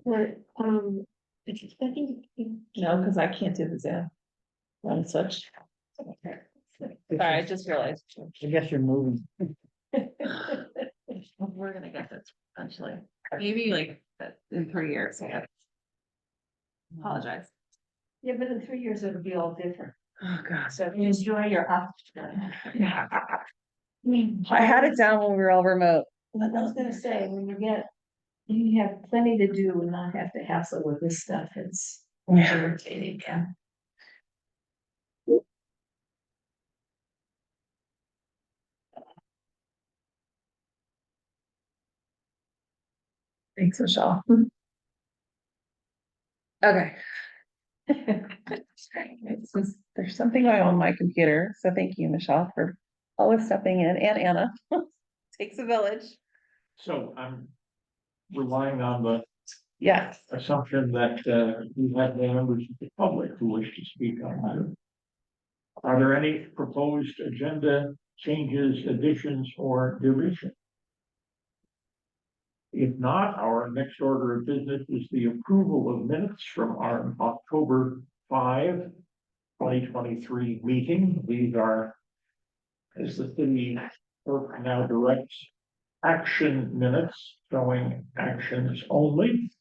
But, I think. No, because I can't do the Zoom. One such. Sorry, I just realized. I guess you're moving. We're gonna get this eventually. Maybe like in 3 years. I guess. Apologize. Yeah, but in 3 years, it'll be all different. Oh, God. So enjoy your Yeah. I had it down when we were all remote. I was gonna say, when you have plenty to do and not have to hassle with this stuff, it's irritating, yeah. Thanks, Michelle. Okay. There's something going on my computer, so thank you, Michelle, for always stepping in, and Anna. Takes a village. So I'm relying on the Yes. assumption that we have no members of the public who wish to speak on that. Are there any proposed agenda changes, additions, or deletions? If not, our next order of business is the approval of minutes from our October 5, 2023 meeting. These are, as the city clerk now directs, action minutes showing actions only.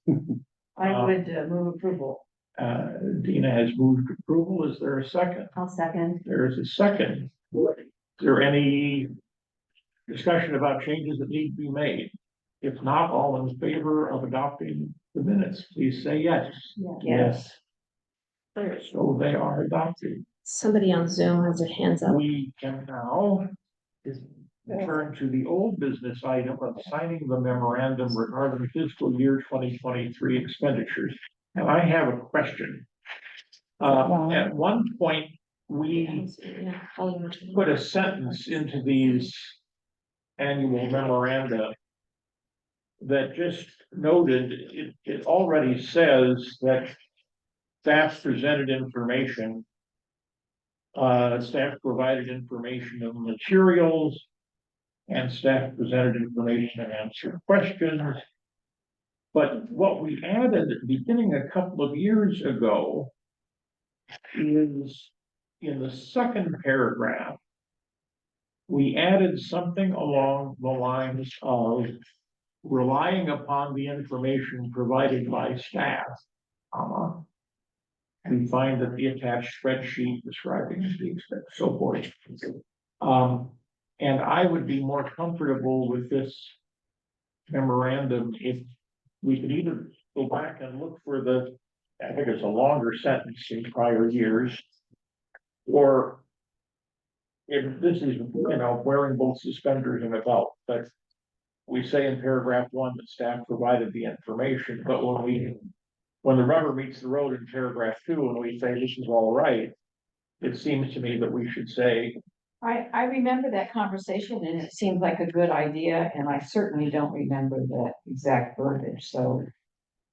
I would move approval. Dina has moved approval. Is there a second? I'll second. There is a second. Is there any discussion about changes that need to be made? If not, all in favor of adopting the minutes, please say yes. Yes. So they are adopted. Somebody on Zoom has their hands up. We can now turn to the old business item of signing the memorandum regarding fiscal year 2023 expenditures. And I have a question. At one point, we put a sentence into these annual memoranda that just noted, it already says that staff presented information, staff provided information of materials, and staff presented information and answered questions. But what we added beginning a couple of years ago is in the second paragraph, we added something along the lines of relying upon the information provided by staff, we find that the attached spreadsheet describing the expense, so forth. And I would be more comfortable with this memorandum if we could either go back and look for the, I think it's a longer sentence in prior years, or if this is, wearing both suspenders and a belt, but we say in paragraph 1 that staff provided the information, but when the rubber meets the road in paragraph 2 and we say this is all right, it seems to me that we should say. I remember that conversation and it seemed like a good idea, and I certainly don't remember the exact verbiage, so.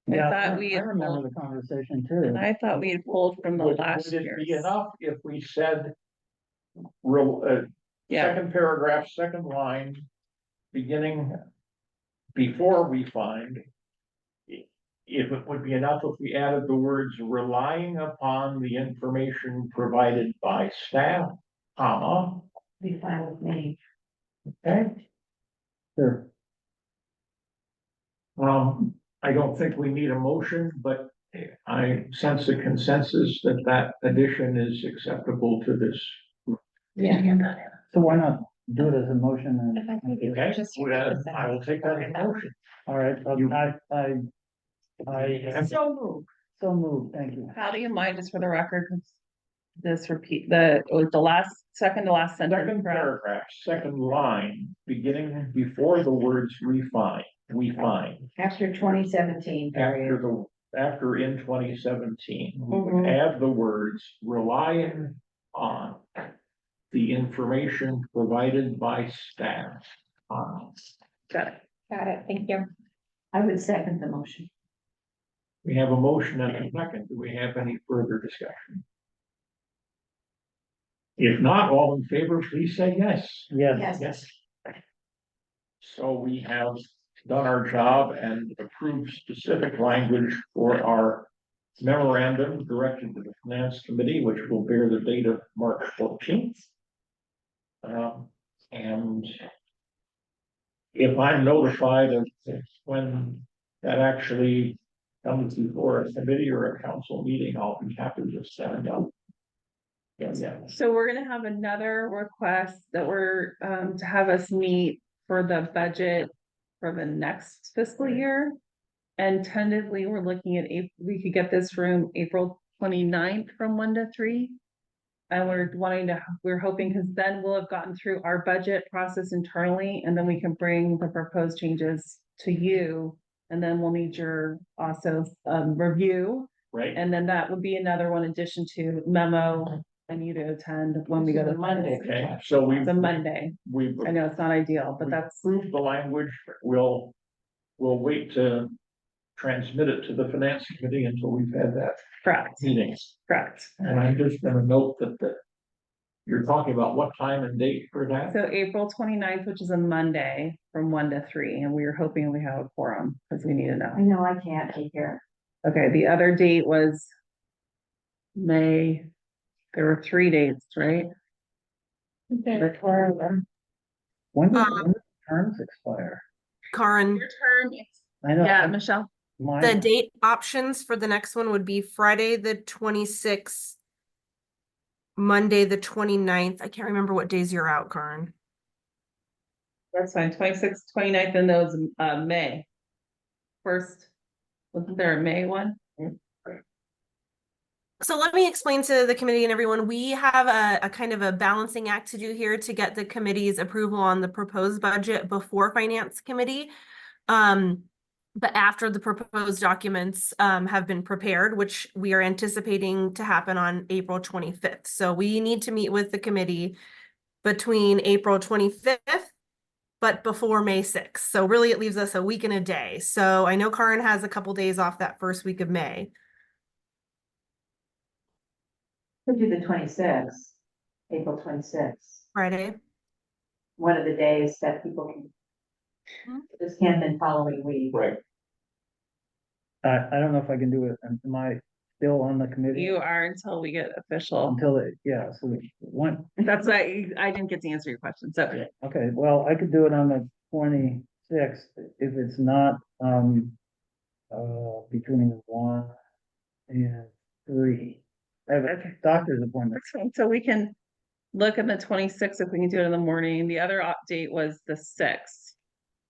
Yeah, thought I remember the conversation too. And I thought we had pulled from the last Would it year. be enough if we said Yeah, second paragraph, second line, beginning before we find, if it would be enough if we added the words relying upon the information provided by staff, comma. Be fine with me. Okay. Sure. I don't think we need a motion, but I sense a consensus that that addition is acceptable to this. Yeah. So why not do it as a motion and? Okay, I will take that as a motion. All right, I So so moved, thank you. how do you mind, just for the record, this repeat, it was the second to last sentence. Second paragraph, second line, beginning before the words refine, we find. after 2017 period. After in 2017, we would add the words relying on the information provided by staff. Got it. Got it, thank you. I would second the motion. We have a motion and a second. Do we have any further discussion? If not, all in favor, please say yes. Yes. Yes. So we have done our job and approved specific language for our memorandum directed to the Finance Committee, which will bear the date of March 14th. And if I'm notified of when that actually comes before a committee or a council meeting, I'll be happy to stand up. Yeah. So we're gonna have another request that we're, to have us meet for the budget for the next fiscal year. And tentatively, we're looking at we could get this room April 29th from 1 to 3. And we're hoping, because then we'll have gotten through our budget process internally, and then we can bring the proposed changes to you. And then we'll need your also review, Right. and then that would be another one addition to memo. I need to attend when we go to Monday. Okay, so It's a Monday. we've I know it's not ideal, but we've that's approved the language. We'll wait to transmit it to the Finance Committee until we've had that correct, meeting. correct. And I'm just gonna note that you're talking about what time and date for that? So April 29th, which is a Monday, from 1 to 3, and we were hoping we have a quorum, because we need to know. I know I can't take care. Okay, the other date was May. There were 3 dates, right? When do terms expire? Karin, Your term, I know. yeah, Michelle. the Mine, date options for the next one would be Friday, the 26th, Monday, the 29th. I can't remember what days you're out, Karin. That's fine, 26th, 29th, and those, May. First, wasn't there a May one? So let me explain to the committee and everyone, we have a kind of a balancing act to do here to get the committee's approval on the proposed budget before Finance Committee. But after the proposed documents have been prepared, which we are anticipating to happen on April 25th. So we need to meet with the committee between April 25th, but before May 6th. So really it leaves us a week and a day. So I know Karin has a couple days off that first week of May. Could do the 26th, April 26th, Friday. one of the days that people can. This can then following week. Right. I don't know if I can do it. Am I still on the committee? You are until we get official. Until it, yeah, so one, That's why I didn't get to answer your question, so. okay, well, I could do it on the 26th if it's not, between 1 and 3. I have a doctor's appointment. That's fine. So we can look at the 26th if we can do it in the morning. The other update was the 6th,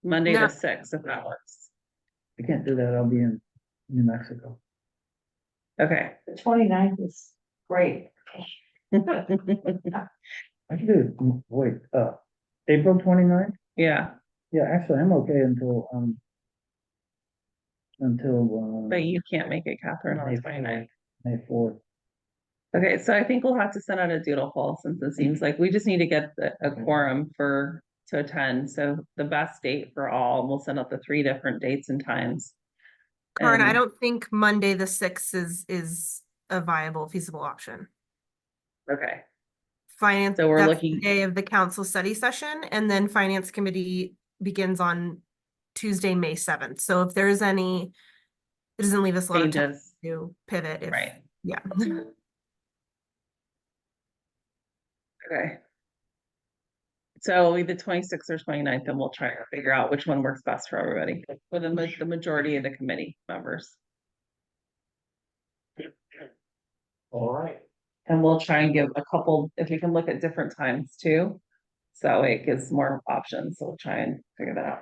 Monday No. the 6th, if that works. I can't do that. I'll be in New Mexico. Okay. The 29th is great. I can do it, wait, April 29th? Yeah, Yeah, actually, I'm okay until, but you can't make it, Catherine, on May the 29th. May 4th. Okay, so I think we'll have to send out a doodle poll, since it seems like we just need to get a quorum to attend. So the best date for all, we'll send out the 3 different dates and times. Karin, I And- don't think Monday the 6th is a viable, feasible option. Okay, Finance, So we're that's looking- the day of the council study session, and then Finance Committee begins on Tuesday, May 7th. So if there's any, it doesn't leave us a lot of time changes, to pivot. If, right, Yeah. okay. So either 26th or 29th, and we'll try to figure out which one works best for everybody, for the majority of the committee members. All right. And we'll try and give a couple, if we can look at different times too. So it gives more options, so we'll try and figure that out.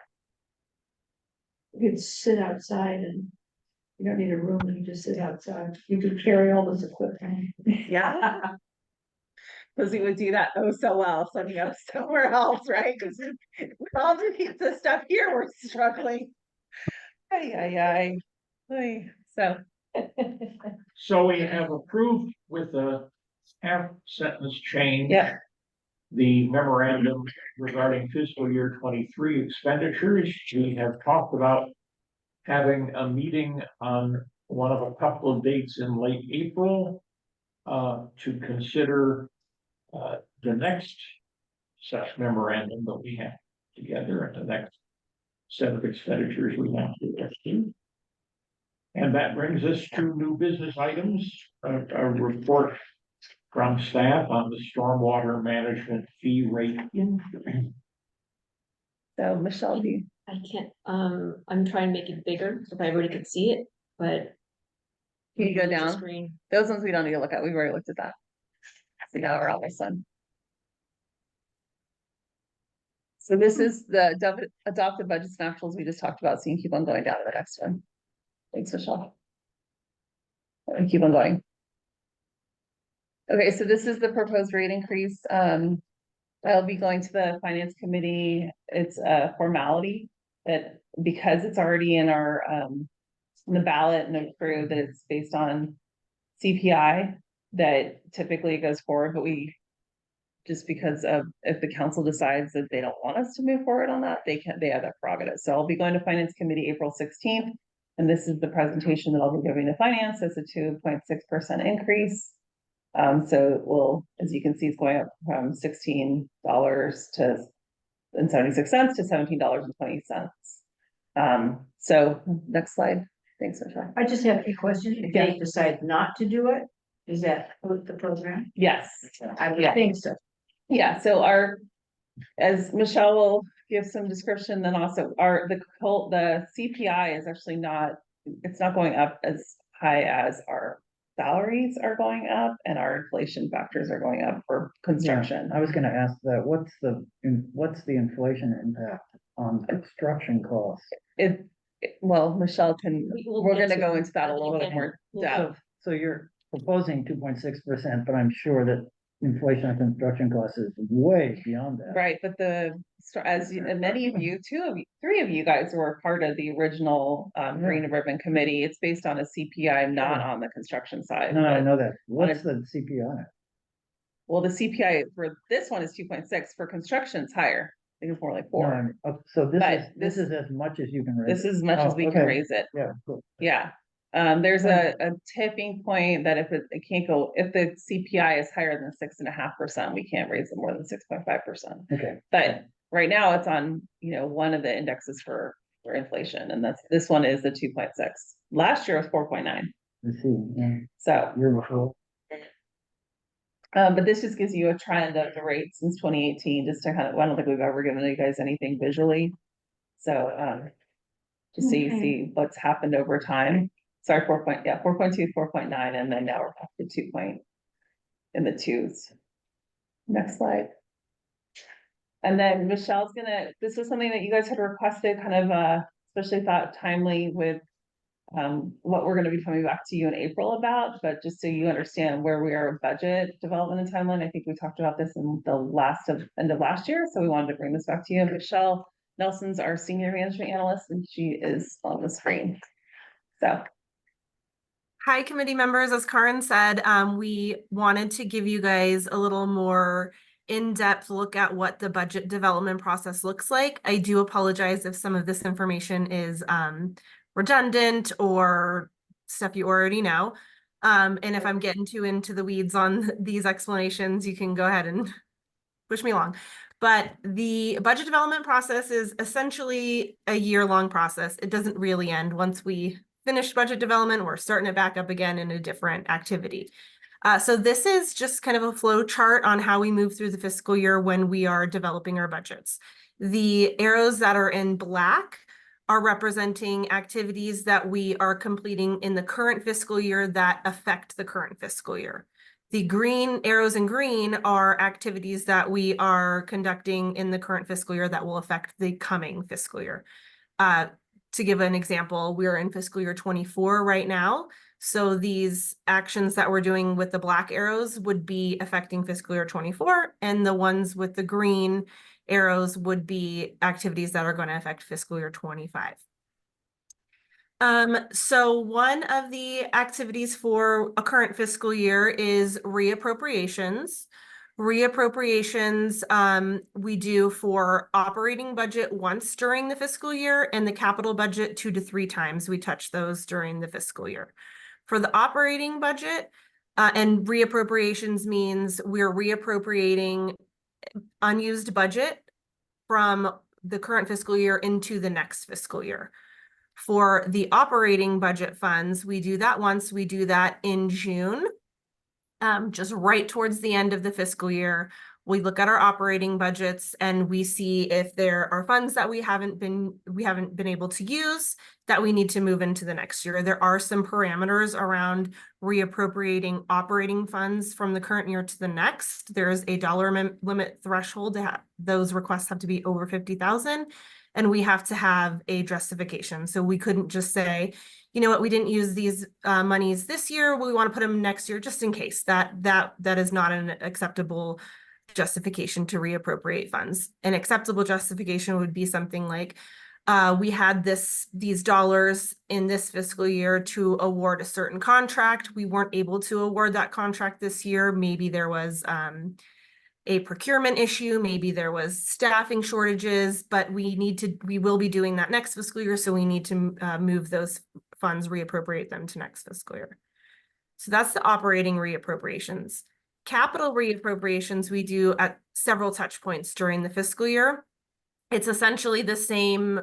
You could sit outside and you don't need a room, you just sit outside. You could carry all this equipment. Yeah. Because we would do that oh so well, setting up somewhere else, right? Because with all the stuff here, we're struggling. Ay. So, So we have approved with a half sentence change. yeah, The memorandum regarding fiscal year 23 expenditures. We have talked about having a meeting on one of a couple of dates in late April to consider the next such memorandum that we have together at the next set of expenditures we have to do. And that brings us to new business items, a report from staff on the stormwater management fee rate increase. So Michelle, do you? I can't, I'm trying to make it bigger so everybody can see it, but. Can you go the down? Screen. Those ones we don't need to look at. We've already looked at that. So now we're almost done. So this is the adopted budgets and actuals we just talked about, so you can keep on going down to the next one. Thanks, Michelle. And keep on going. Okay, so this is the proposed rate increase. I'll be going to the finance committee. It's a formality that because it's already in our in the ballot and approved that it's based on CPI, that typically it goes forward, but we just because of if the council decides that they don't want us to move forward on that, they have that prerogative. So I'll be going to finance committee April 16th. And this is the presentation that I'll be giving to finance. It's a 2.6% increase. So we'll, as you can see, it's going up from $16 and 76 cents to $17.20. So next slide. Thanks, Michelle. I just have a question. If they decide not to do it, is that hurt the program? Yes. I would think so. Yeah, so as Michelle will give some description, then also the CPI is actually it's not going up as high as our salaries are going up and our inflation factors are going up for construction. I was gonna ask that, what's the inflation impact on construction costs? Well, Michelle we're get gonna to go it. into that a little bit more depth. So you're proposing 2.6%, but I'm sure that inflation on construction costs is way beyond that. Right, but and many of you, three of you guys were part of the original Green Ribbon Committee. It's based on a CPI, not on the construction side. No, I but- know that. What's the CPI? Well, the CPI for this one is 2.6. For construction, it's higher. I think it's more like No, 4. So But this is as much as you can raise. This is as much as we can okay. raise it. Yeah, cool. Yeah. There's a tipping point that if it can't go, if the CPI is higher than 6.5%, we can't raise it more than 6.5%. Okay. But right now it's on, one of the indexes for inflation, and this one is the 2.6. Last year was 4.9. Let's see. Yeah. So, Year before. but this just gives you a trend of the rate since 2018, just to I don't think we've ever given you guys anything visually. So, just so you see what's happened over time. Sorry, 4.2, 4.9, and then now we're back to 2 in the 2s. Next slide. And then Michelle's this was something that you guys had requested, kind of especially thought timely with what we're gonna be coming back to you in April about, but just so you understand where we are with budget development and timeline. I think we talked about this in the end of last year, so we wanted to bring this back to you. Michelle Nelson's our senior management analyst, and she is on the screen. So. Hi, committee members. As Karin said, we wanted to give you guys a little more in-depth look at what the budget development process looks like. I do apologize if some of this information is redundant or stuff you already know. And if I'm getting too into the weeds on these explanations, you can go ahead and push me along. But the budget development process is essentially a year-long process. It doesn't really end. Once we finish budget development, we're starting it back up again in a different activity. So this is just kind of a flow chart on how we move through the fiscal year when we are developing our budgets. The arrows that are in black are representing activities that we are completing in the current fiscal year that affect the current fiscal year. The green arrows in green are activities that we are conducting in the current fiscal year that will affect the coming fiscal year. To give an example, we're in fiscal year 24 right now. So these actions that we're doing with the black arrows would be affecting fiscal year 24, and the ones with the green arrows would be activities that are going to affect fiscal year 25. So one of the activities for a current fiscal year is reappropriations. Reappropriations we do for operating budget once during the fiscal year, and the capital budget 2 to 3 times. We touch those during the fiscal year. For the operating budget, and reappropriations means we're reappropriating unused budget from the current fiscal year into the next fiscal year. For the operating budget funds, we do that once. We do that in June, just right towards the end of the fiscal year. We look at our operating budgets and we see if there are funds that we haven't been able to use that we need to move into the next year. There are some parameters around reappropriating operating funds from the current year to the next. There's a dollar limit threshold to have those requests have to be over 50,000, and we have to have a justification. So we couldn't just say, you know what, we didn't use these monies this year, we want to put them next year just in case. That is not an acceptable justification to reappropriate funds. An acceptable justification would be something like, we had these dollars in this fiscal year to award a certain contract. We weren't able to award that contract this year. Maybe there was a procurement issue, maybe there was staffing shortages, but we will be doing that next fiscal year, so we need to move those funds, reappropriate them to next fiscal year. So that's the operating reappropriations. Capital reappropriations we do at several touch points during the fiscal year. It's essentially the same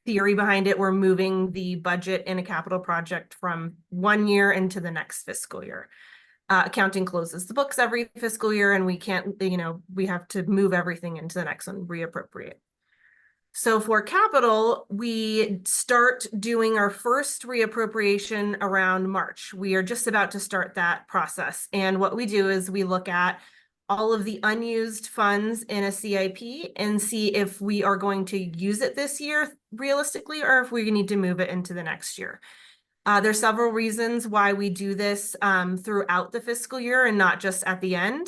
theory behind it. We're moving the budget in a capital project from one year into the next fiscal year. Accounting closes the books every fiscal year, and we can't, we have to move everything into the next one, reappropriate. So for capital, we start doing our first reappropriation around March. We are just about to start that process. And what we do is we look at all of the unused funds in a CIP and see if we are going to use it this year realistically, or if we need to move it into the next year. There's several reasons why we do this throughout the fiscal year and not just at the end.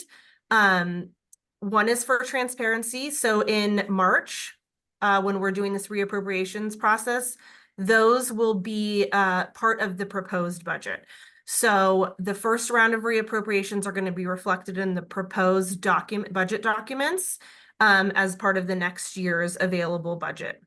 One is for transparency. So in March, when we're doing this reappropriations process, those will be part of the proposed budget. So the first round of reappropriations are going to be reflected in the proposed budget documents as part of the next year's available budget.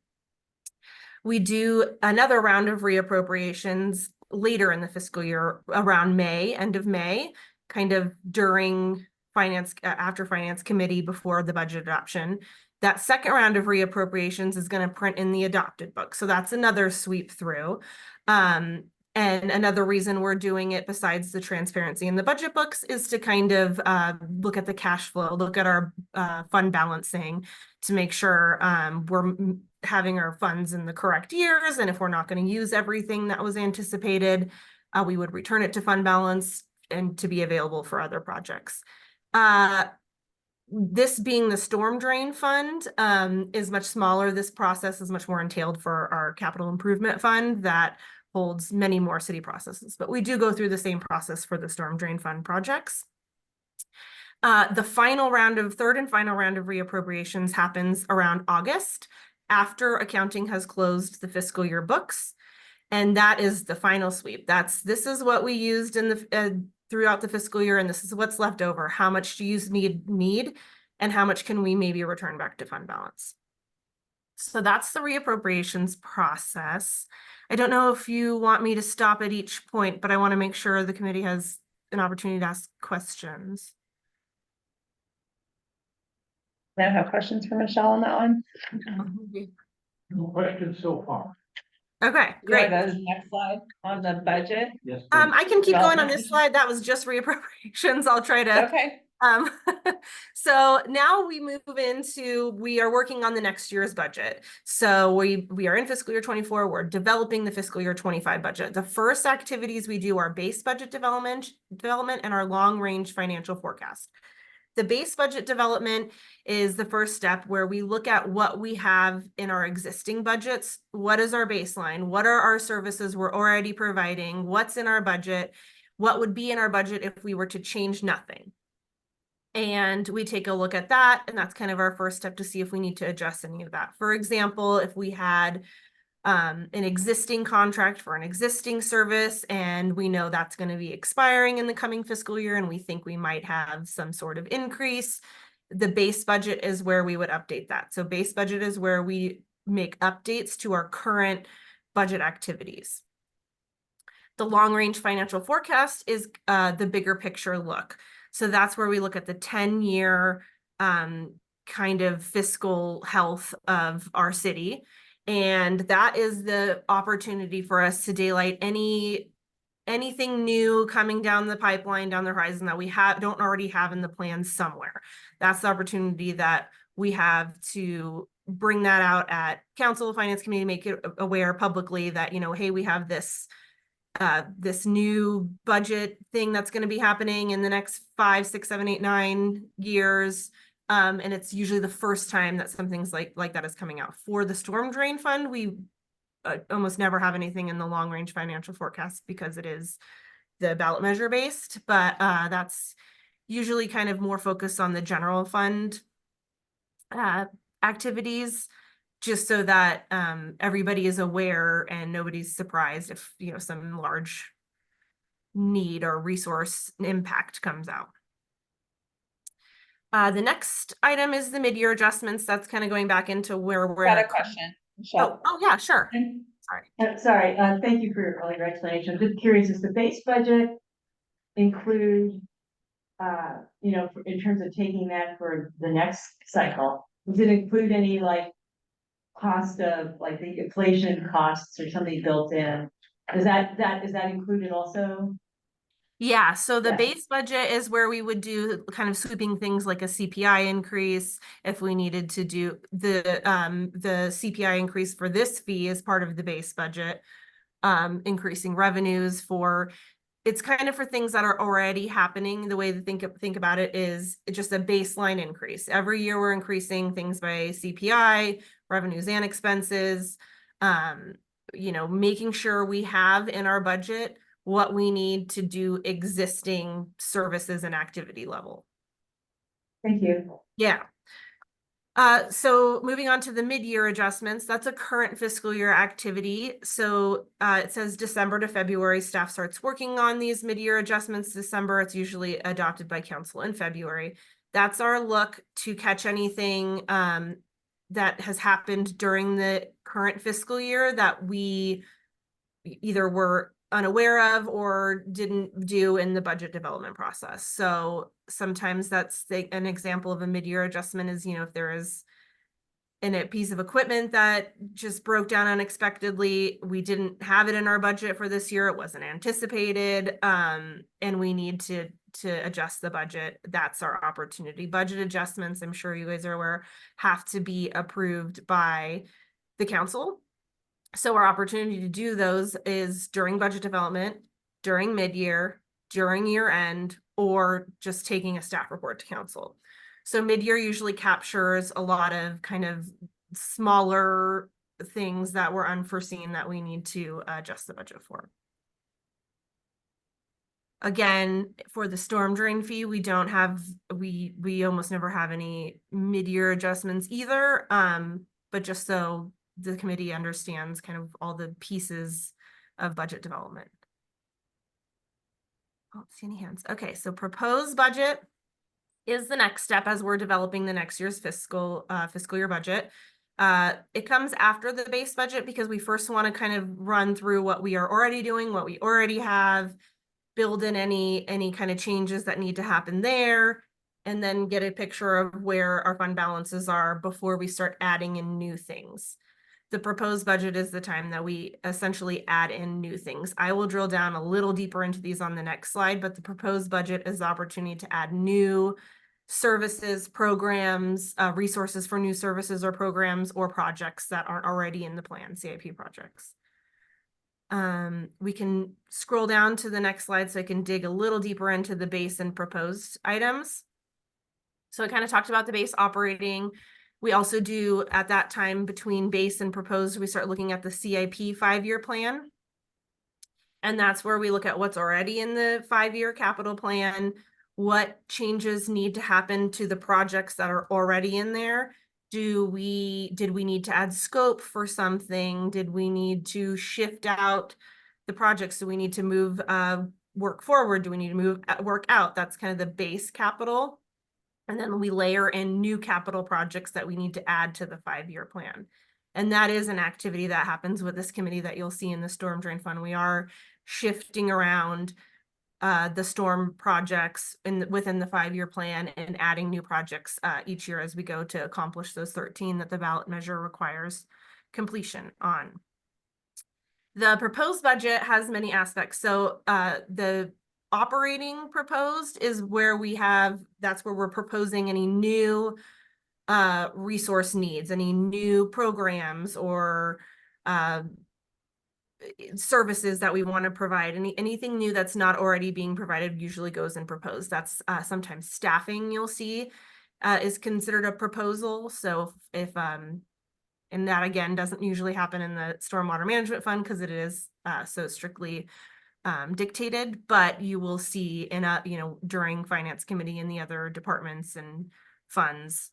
We do another round of reappropriations later in the fiscal year, around May, end of May, kind of during after finance committee, before the budget adoption. That second round of reappropriations is going to print in the adopted book. So that's another sweep through. And another reason we're doing it, besides the transparency in the budget books, is to kind of look at the cash flow, look at our fund balancing to make sure we're having our funds in the correct years. And if we're not going to use everything that was anticipated, we would return it to fund balance and to be available for other projects. This being the storm drain fund is much smaller. This process is much more entailed for our capital improvement fund that holds many more city processes, but we do go through the same process for the storm drain fund projects. The third and final round of reappropriations happens around August, after accounting has closed the fiscal year books. And that is the final sweep. This is what we used in the throughout the fiscal year, and this is what's left over. How much do you need, and how much can we maybe return back to fund balance? So that's the reappropriations process. I don't know if you want me to stop at each point, but I want to make sure the committee has an opportunity to ask questions. I have questions for Michelle on that one. No questions so far. Okay, great. The next slide on the budget. Yes. I can keep going on this slide. That was just reappropriations. I'll try to. Okay. So now we move into, we are working on the next year's budget. So we are in fiscal year 24. We're developing the fiscal year 25 budget. The first activities we do are base budget development and our long range financial forecast. The base budget development is the first step, where we look at what we have in our existing budgets. What is our baseline? What are our services we're already providing? What's in our budget? What would be in our budget if we were to change nothing? And we take a look at that, and that's kind of our first step to see if we need to adjust any of that. For example, if we had an existing contract for an existing service, and we know that's going to be expiring in the coming fiscal year, and we think we might have some sort of increase, the base budget is where we would update that. So base budget is where we make updates to our current budget activities. The long range financial forecast is the bigger picture look. So that's where we look at the 10-year kind of fiscal health of our city. And that is the opportunity for us to daylight anything new coming down the pipeline, down the horizon that we don't already have in the plan somewhere. That's the opportunity that we have to bring that out at council, finance committee, make it aware publicly that, you know, hey, we have this new budget thing that's going to be happening in the next 5, 6, 7, 8, 9 years. And it's usually the first time that something's like that is coming out. For the storm drain fund, we almost never have anything in the long range financial forecast because it is the ballot measure based, but that's usually kind of more focused on the general fund activities, just so that everybody is aware and nobody's surprised if, you know, some large need or resource impact comes out. The next item is the mid-year adjustments. That's kind of going back into where we're Got a at. question, Michelle. Oh, yeah, sure. Sorry. Sorry, thank you for all your explanation. I'm just curious, does the base budget include, you know, in terms of taking that for the next cycle, does it include any like cost of like the inflation costs or something built in? Is that included also? Yeah, so the Yeah. base budget is where we would do kind of sweeping things like a CPI increase. If we needed to do the CPI increase for this fee as part of the base budget, increasing revenues for, it's kind of for things that are already happening. The way to think about it is just a baseline increase. Every year we're increasing things by CPI, revenues and expenses, you know, making sure we have in our budget what we need to do existing services and activity level. Thank you. Yeah. So moving on to the mid-year adjustments, that's a current fiscal year activity. So it says December to February, staff starts working on these mid-year adjustments. December, it's usually adopted by council in February. That's our look to catch anything that has happened during the current fiscal year that we either were unaware of or didn't do in the budget development process. So sometimes that's an example of a mid-year adjustment is, you know, if there is a piece of equipment that just broke down unexpectedly, we didn't have it in our budget for this year, it wasn't anticipated, and we need to adjust the budget. That's our opportunity. Budget adjustments, I'm sure you guys are aware, have to be approved by the council. So our opportunity to do those is during budget development, during mid-year, during year end, or just taking a staff report to council. So mid-year usually captures a lot of kind of smaller things that were unforeseen that we need to adjust the budget for. Again, for the storm drain fee, we don't have, we almost never have any mid-year adjustments either. But just so the committee understands kind of all the pieces of budget development. I don't see any hands. Okay, so proposed budget is the next step as we're developing the next year's fiscal year budget. It comes after the base budget because we first want to kind of run through what we are already doing, what we already have, build in any kind of changes that need to happen there, and then get a picture of where our fund balances are before we start adding in new things. The proposed budget is the time that we essentially add in new things. I will drill down a little deeper into these on the next slide, but the proposed budget is the opportunity to add new services, programs, resources for new services or programs or projects that aren't already in the plan, CIP projects. We can scroll down to the next slide so I can dig a little deeper into the base and proposed items. So I kind of talked about the base operating. We also do at that time between base and proposed, we start looking at the CIP 5-year plan. And that's where we look at what's already in the 5-year capital plan, what changes need to happen to the projects that are already in there. Did we need to add scope for something? Did we need to shift out the projects? Do we need to move work forward? Do we need to move work out? That's kind of the base capital. And then we layer in new capital projects that we need to add to the 5-year plan. And that is an activity that happens with this committee that you'll see in the storm drain fund. We are shifting around the storm projects within the 5-year plan and adding new projects each year as we go to accomplish those 13 that the ballot measure requires completion on. The proposed budget has many aspects. So the operating proposed is where that's where we're proposing any new resource needs, any new programs or services that we want to provide. Anything new that's not already being provided usually goes in proposed. That's sometimes staffing you'll see is considered a proposal. So if and that again doesn't usually happen in the stormwater management fund because it is so strictly dictated, but you will see in during finance committee and the other departments and funds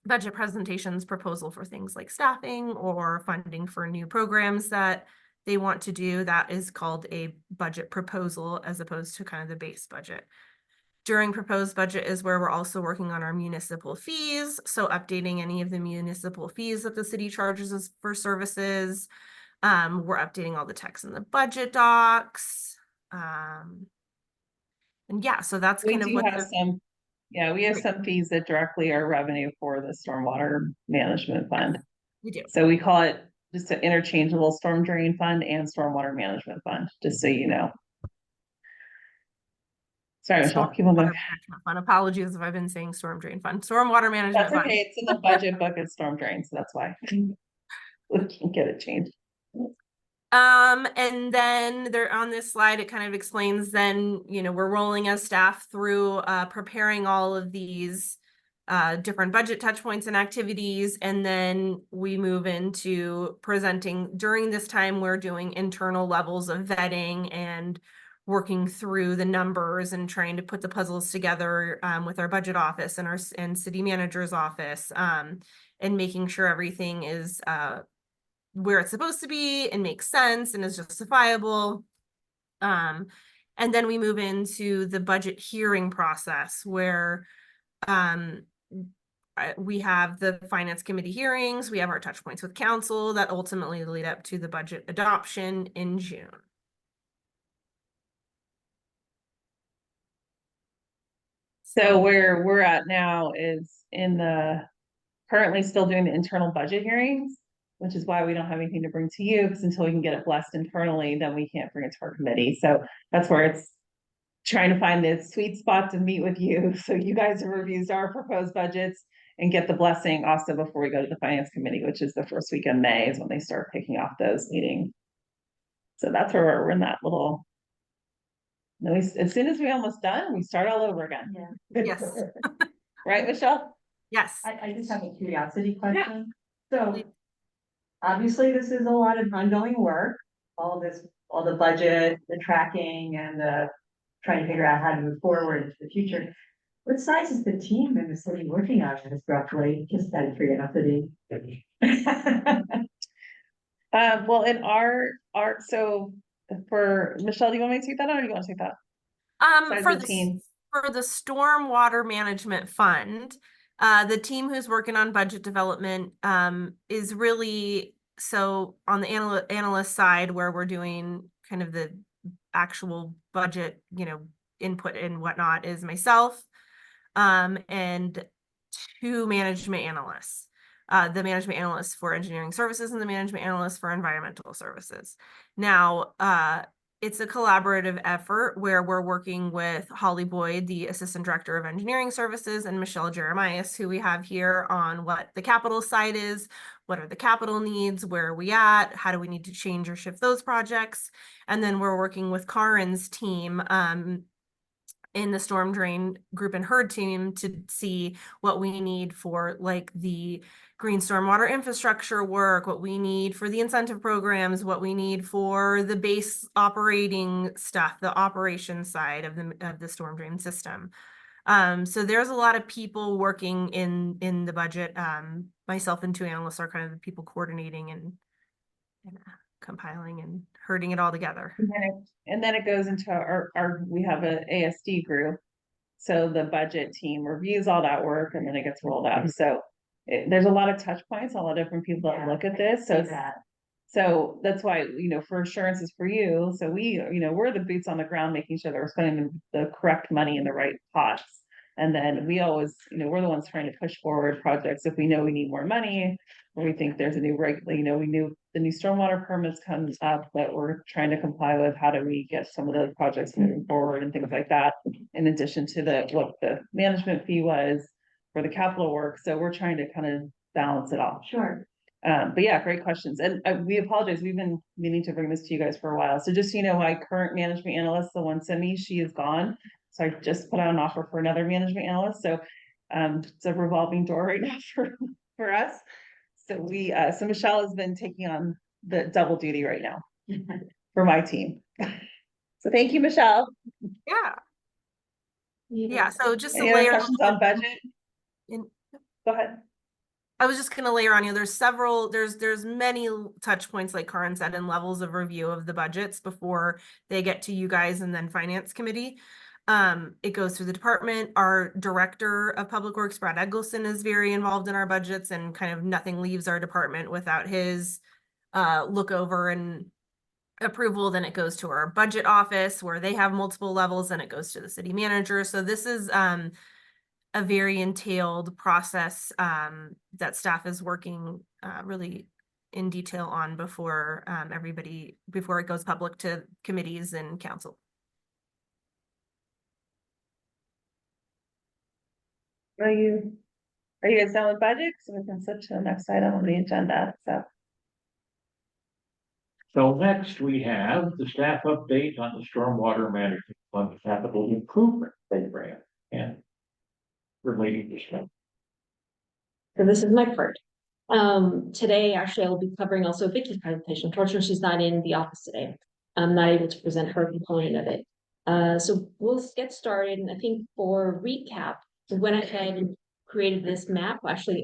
budget presentations proposal for things like staffing or funding for new programs that they want to do. That is called a budget proposal as opposed to kind of the base budget. During proposed budget is where we're also working on our municipal fees. So updating any of the municipal fees that the city charges us for services. We're updating all the text in the budget docs. And yeah, so that's We kind of do what have some, yeah, we have some fees that directly are revenue for the stormwater management fund. we do. So we call it just an interchangeable storm drain fund and stormwater management fund, just so you know. Sorry, Michelle, keep on Stormwater going. management fund. Apologies if I've been saying storm drain fund. Stormwater management That's fund. okay, it's in the budget book, it's storm drain, so that's why. We can get it changed. And then there on this slide, it kind of explains then, we're rolling as staff through preparing all of these different budget touch points and activities. And then we move into presenting. During this time, we're doing internal levels of vetting and working through the numbers and trying to put the puzzles together with our budget office and our city manager's office and making sure everything is where it's supposed to be and makes sense and is justifiable. And then we move into the budget hearing process where we have the finance committee hearings, we have our touch points with council that ultimately lead up to the budget adoption in June. So where we're at now is currently still doing the internal budget hearings, which is why we don't have anything to bring to you, because until we can get it blessed internally, then we can't bring it to our committee. So that's where it's trying to find the sweet spot to meet with you. So you guys have reviewed our proposed budgets and get the blessing also before we go to the finance committee, which is the first week of May is when they start picking off those meetings. So that's where we're in that little. As soon as we're almost done, we start all over again. Yeah. Yes. Right, Michelle? Yes. I just have a curiosity question. So obviously this is a lot of ongoing work, all the budget, the tracking and the trying to figure out how to move forward into the future. What size is the team in the city working on this roughly? Just out of curiosity. Well, in so for Michelle, do you want me to take that on or do you want to take that? Size For of the team. for the stormwater management fund, the team who's working on budget development is really so on the analyst side where we're doing kind of the actual budget, input and whatnot is myself and 2 management analysts. The management analyst for engineering services and the management analyst for environmental services. Now, it's a collaborative effort where we're working with Holly Boyd, the assistant director of engineering services, and Michelle Jeremias, who we have here on what the capital side is, what are the capital needs, where are we at, how do we need to change or shift those projects. And then we're working with Karen's team in the storm drain group and her team to see what we need for like the green stormwater infrastructure work, what we need for the incentive programs, what we need for the base operating stuff, the operation side of the storm drain system. So there's a lot of people working in the budget. Myself and 2 analysts are kind of the people coordinating and compiling and herding it all together. And then it goes into we have an ASD group. So the budget team reviews all that work and then it gets rolled out. So there's a lot of touch points, a lot of different people that look at this. So So that's why, for assurances for you, so we're the boots on the ground, making sure that we're spending the correct money in the right pots. And then we always, we're the ones trying to push forward projects if we know we need more money, or we think there's a new we knew the new stormwater permits comes up that we're trying to comply with. How do we get some of those projects moving forward and things like that? In addition to what the management fee was for the capital work. So we're trying to kind of balance it all. Sure. But yeah, great questions. And we apologize. We've been meaning to bring this to you guys for a while. So just, my current management analyst, the one Simi, she is gone. So I just put out an offer for another management analyst. So it's a revolving door right now for us. So so Michelle has been taking on the double duty right now for my team. So thank you, Michelle. Yeah, yeah, so just to Any other layer. questions on budget? in- Go ahead. I was just gonna layer on you, there's many touch points, like Karin said, and levels of review of the budgets before they get to you guys and then finance committee. It goes through the department. Our director of public works, Brad Eggleston, is very involved in our budgets, and kind of nothing leaves our department without his look over and approval. Then it goes to our budget office where they have multiple levels, and it goes to the city manager. So this is a very entailed process that staff is working really in detail on before it goes public to committees and council. Are you guys done with budget? So we can switch to the next item on the agenda. So next we have the staff update on the Stormwater Management Fund Capital Improvement Program and relating to stuff. So this is my part. Today, actually, I'll be covering also Vicky's presentation. Unfortunately, she's not in the office today. I'm not able to present her component of it. So we'll get started. And I think for recap, we went ahead and created this map. Actually,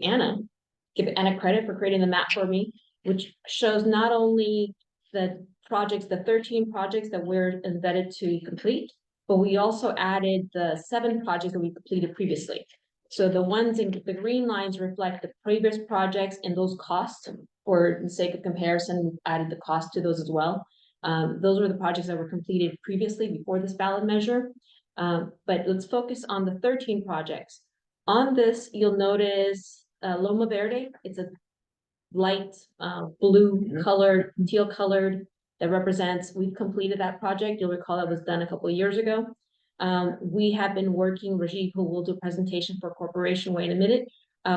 give Anna credit for creating the map for me, which shows not only the projects, the 13 projects that we're embedded to complete, but we also added the 7 projects that we completed previously. So the ones in the green lines reflect the previous projects and those costs. For the sake of comparison, we added the cost to those as well. Those were the projects that were completed previously before this ballot measure. But let's focus on the 13 projects. On this, you'll notice Loma Verde. It's a light blue colored, teal colored, that represents we've completed that project. You'll recall that was done a couple of years ago. We have been working, Rajiv, who will do a presentation for Corporation Way in a minute.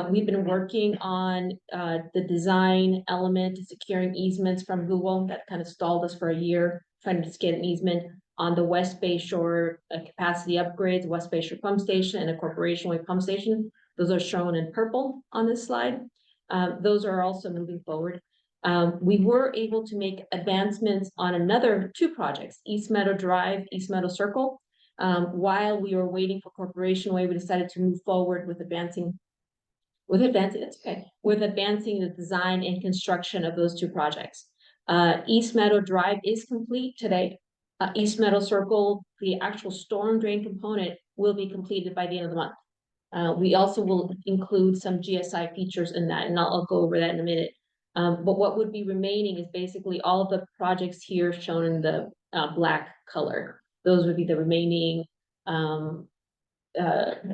We've been working on the design element, securing easements from Google. That kind of stalled us for a year, trying to get an easement on the West Bay Shore capacity upgrades, West Bay Shore pump station and a Corporation Way pump station. Those are shown in purple on this slide. Those are also moving forward. We were able to make advancements on another 2 projects, East Meadow Drive, East Meadow Circle. While we were waiting for Corporation Way, we decided to move forward with advancing the design and construction of those 2 projects. East Meadow Drive is complete today. East Meadow Circle, the actual storm drain component, will be completed by the end of the month. We also will include some GSI features in that, and I'll go over that in a minute. But what would be remaining is basically all of the projects here shown in the black color. Those would be the remaining, what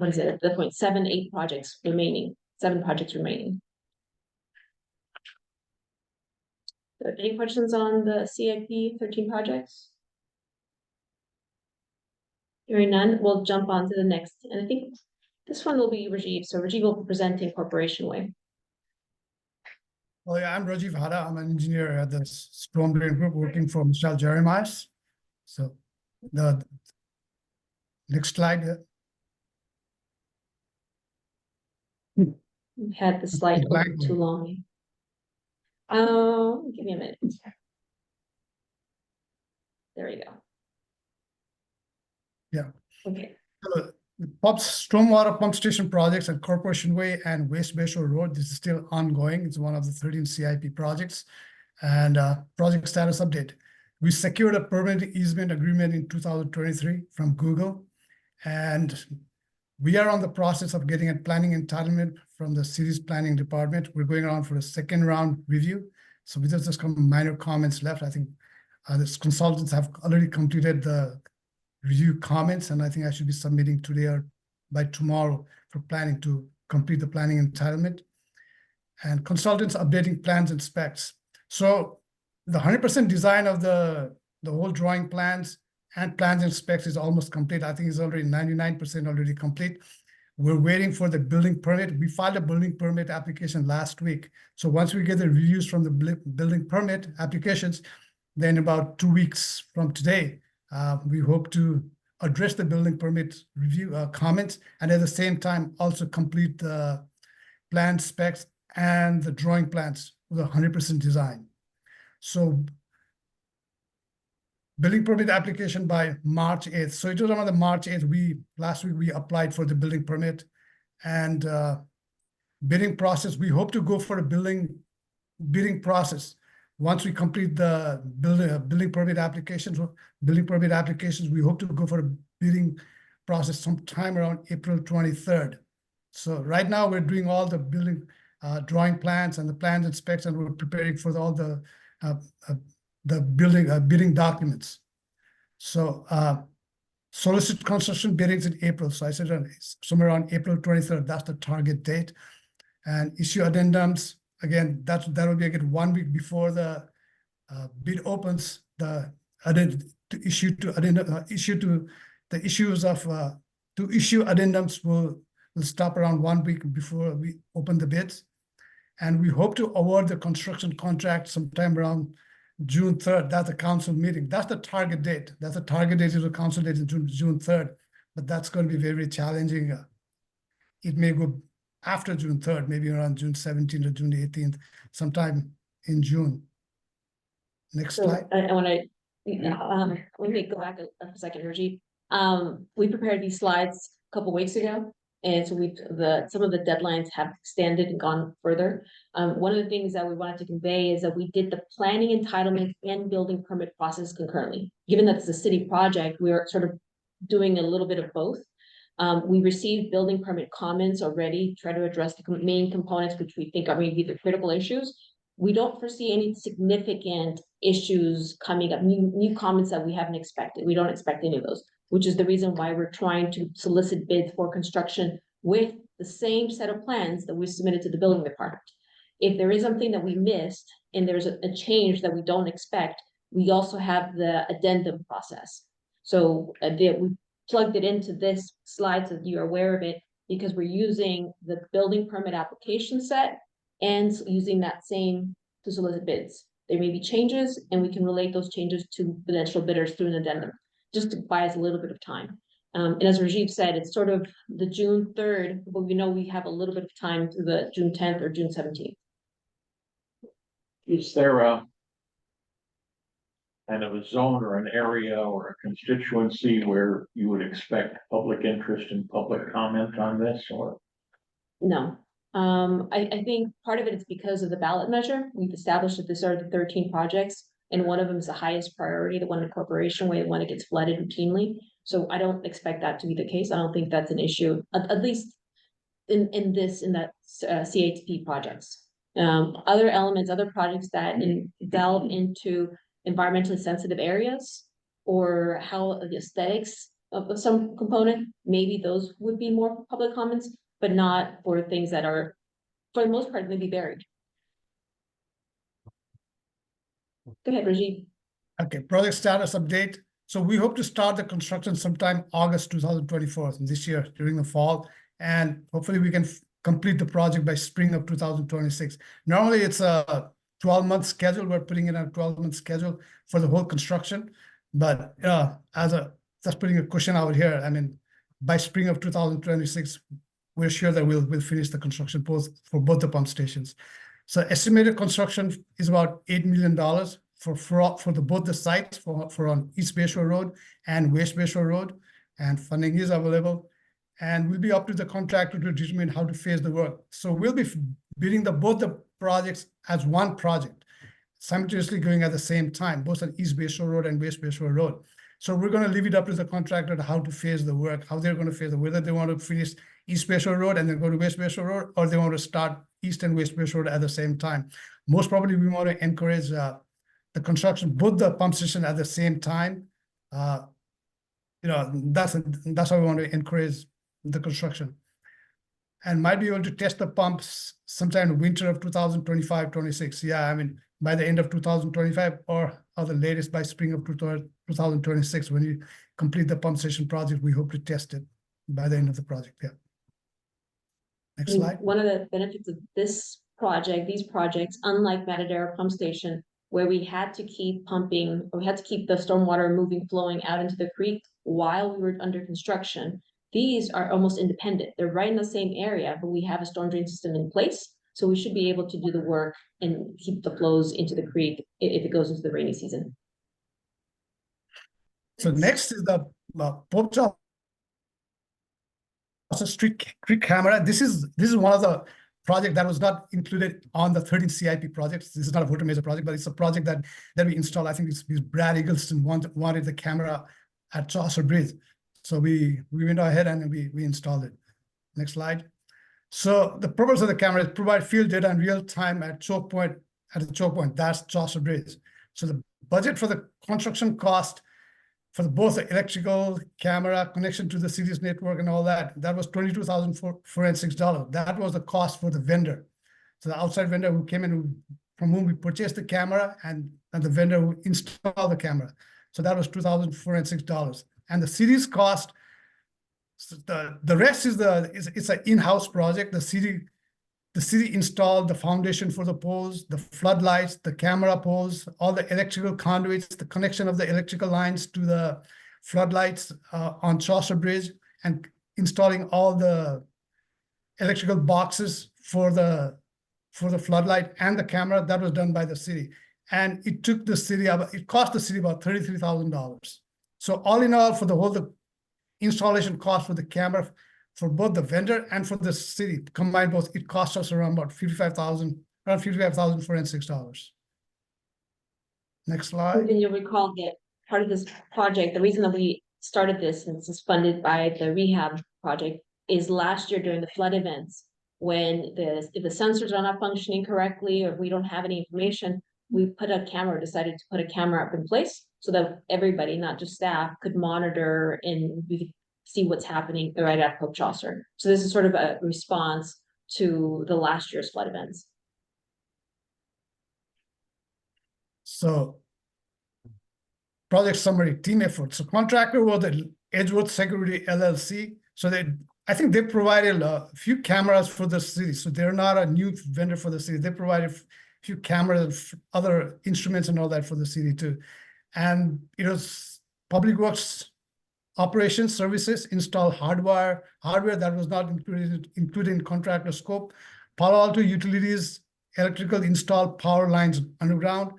is it, the 7 projects remaining, 7 projects remaining. So any questions on the CIP 13 projects? Hearing none, we'll jump on to the next. And I think this one will be Rajiv. So Rajiv will be presenting Corporation Way. Oh yeah, I'm Rajiv Hada. I'm an engineer at the Storm Drain Group working for Michelle Jeremias. So the next slide. We had the slide Black open too long. Give me a minute. There we go. Yeah. Okay. So, stormwater pump station projects at Corporation Way and West Bay Shore Road. This is still ongoing. It's one of the 13 CIP projects. And project status update. We secured a permanent easement agreement in 2023 from Google. And we are on the process of getting a planning entitlement from the city's planning department. We're going on for a second round review. So we just some minor comments left. I think the consultants have already completed the review comments, and I think I should be submitting today or by tomorrow for planning to complete the planning entitlement. And consultants updating plans and specs. So the 100% design of the whole drawing plans and plans and specs is almost complete. I think it's already 99% already complete. We're waiting for the building permit. We filed a building permit application last week. So once we get the reviews from the building permit applications, then about 2 weeks from today, we hope to address the building permit review comments, and at the same time also complete the plan specs and the drawing plans with 100% design. So building permit application by March 8th. So it was on the March 8th, last week we applied for the building permit and bidding process. We hope to go for a bidding process. Once we complete the building permit applications, we hope to go for a bidding process sometime around April 23rd. So right now we're doing all the building drawing plans and the plans and specs, and we're preparing for all the bidding documents. So solicit construction biddings in April. So I said somewhere around April 23rd, that's the target date. And issue addendums, again, that will be again 1 week before the bid opens. To issue addendums will stop around 1 week before we open the bids. And we hope to award the construction contract sometime around June 3rd. That's the council meeting. That's the target date. That's the target date is the council date is June 3rd. But that's going to be very challenging. It may go after June 3rd, maybe around June 17th or June 18th, sometime in June. Next slide. I want to, let me go back a second, Rajiv. We prepared these slides a couple weeks ago. And so some of the deadlines have extended and gone further. One of the things that we wanted to convey is that we did the planning entitlement and building permit process concurrently. Given that it's a city project, we're sort of doing a little bit of both. We received building permit comments already, try to address the main components, which we think are maybe the critical issues. We don't foresee any significant issues coming up, new comments that we haven't expected. We don't expect any of those, which is the reason why we're trying to solicit bids for construction with the same set of plans that we submitted to the building department. If there is something that we missed and there's a change that we don't expect, we also have the addendum process. So we plugged it into this slide so that you're aware of it, because we're using the building permit application set and using that same to solicit bids. There may be changes and we can relate those changes to potential bidders through an addendum, just to buy us a little bit of time. And as Rajiv said, it's sort of the June 3rd, but we know we have a little bit of time to the June 10th or June 17th. Is there a kind of a zone or an area or a constituency where you would expect public interest and public comment on this, or? No. I think part of it is because of the ballot measure. We've established that these are the 13 projects, and one of them is the highest priority, the one in Corporation Way, the one that gets flooded routinely. So I don't expect that to be the case. I don't think that's an issue, at least in that CHP projects. Other elements, other projects that delve into environmentally sensitive areas, or how the aesthetics of some component, maybe those would be more public comments, but not for things that are, for the most part, maybe buried. Go ahead, Rajiv. Okay, project status update. So we hope to start the construction sometime August 2024, this year during the fall, and hopefully we can complete the project by spring of 2026. Normally it's a 12-month schedule. We're putting in a 12-month schedule for the whole construction, but just putting a cushion out here. I mean, by spring of 2026, we're sure that we'll finish the construction for both the pump stations. So estimated construction is about $8 million for both the sites for on East Bayshore Road and West Bayshore Road, and funding is available. And we'll be up to the contractor to determine how to phase the work. So we'll be bidding both the projects as one project, simultaneously going at the same time, both on East Bayshore Road and West Bayshore Road. So we're going to leave it up to the contractor to how to phase the work, how they're going to phase it, whether they want to finish East Bayshore Road and then go to West Bayshore Road, or they want to start East and West Base Road at the same time. Most probably, we want to encourage the construction, both the pump station at the same time. That's how we want to encourage the construction. And might be able to test the pumps sometime winter of 2025-26. Yeah, I mean, by the end of 2025 or the latest by spring of 2026, when you complete the pump station project, we hope to test it by the end of the project. Yeah. Next slide. One of the benefits of this project, these projects, unlike Matadero Pump Station, where we had to keep pumping, or we had to keep the stormwater flowing out into the creek while we were under construction. These are almost independent. They're right in the same area, but we have a storm drain system in place. So we should be able to do the work and keep the flows into the creek if it goes into the rainy season. So next is the Pope Charles Street Creek camera. This is one of the project that was not included on the 13 CIP projects. This is not a voter major project, but it's a project that we installed. I think it's Brad Eagleston wanted the camera at Chaucer Bridge. So we went ahead and we installed it. Next slide. So the purpose of the camera is provide field data in real time at the choke point. That's Chaucer Bridge. So the budget for the construction cost for both the electrical camera connection to the city's network and all that was $22,406. That was the cost for the vendor. So the outside vendor who came in, from whom we purchased the camera, and the vendor who installed the camera. So that was $2,406. And the city's cost, the rest is it's an in-house project. The city installed the foundation for the poles, the floodlights, the camera poles, all the electrical conduits, the connection of the electrical lines to the floodlights on Chaucer Bridge, and installing all the electrical boxes for the floodlight and the camera. That was done by the city. And it cost the city about $33,000. So all in all, for the installation cost for the camera, for both the vendor and for the city combined both, it cost us around $55,406. Next slide. And you'll recall that part of this project, the reason that we started this, and this is funded by the rehab project, is last year during the flood events, when if the sensors are not functioning correctly, or if we don't have any information, we decided to put a camera up in place so that everybody, not just staff, could monitor and we could see what's happening right at Pope Chaucer. So this is sort of a response to the last year's flood events. So project summary, team effort. So contractor was the Edgeworth Security LLC. So I think they provided a few cameras for the city. So they're not a new vendor for the city. They provided a few cameras, other instruments and all that for the city too. And it was Public Works Operations Services install hardware that was not included in contractor scope. Palo Alto Utilities electrical install power lines underground.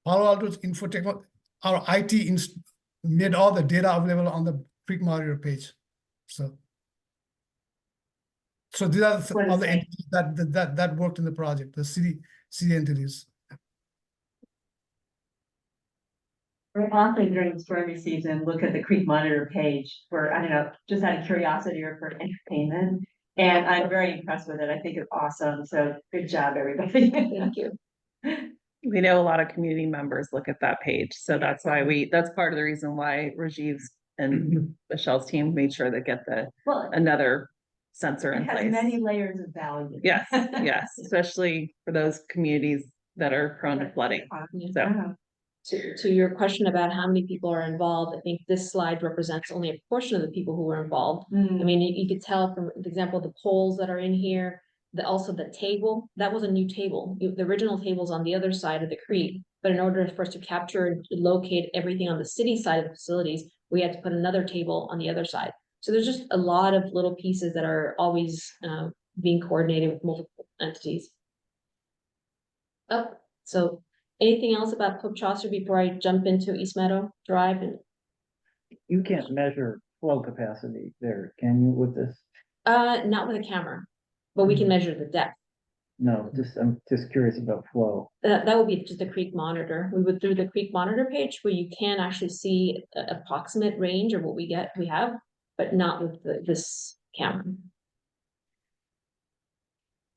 Palo Alto's Infotech, our IT made all the data available on the Creek Monitor page. So these are all the entities that worked in the project, the city entities. Very often during the stormy season, look at the Creek Monitor page for, I don't know, just out of curiosity or for entertainment. And I'm very impressed with it. I think it's awesome. So good job, everybody. Thank you. We know a lot of community members look at that page. So that's why that's part of the reason why Rajiv's and Michelle's team made sure to get another sensor in It has place. many layers of value. Yes, yes, especially for those communities that are prone to flooding. So. To your question about how many people are involved, I think this slide represents only a portion of the people who were involved. I mean, you could tell from the example, the poles that are in here, also the table, that was a new table. The original table's on the other side of the creek, but in order for us to capture and locate everything on the city side of the facilities, we had to put another table on the other side. So there's just a lot of little pieces that are always being coordinated with multiple entities. So anything else about Pope Chaucer before I jump into East Meadow Drive? You can't measure flow capacity there, can you, with this? Not with a camera, but we can measure the depth. No, I'm just curious about flow. That would be just the Creek Monitor. We would through the Creek Monitor page where you can actually see the approximate range of what we have, but not with this camera.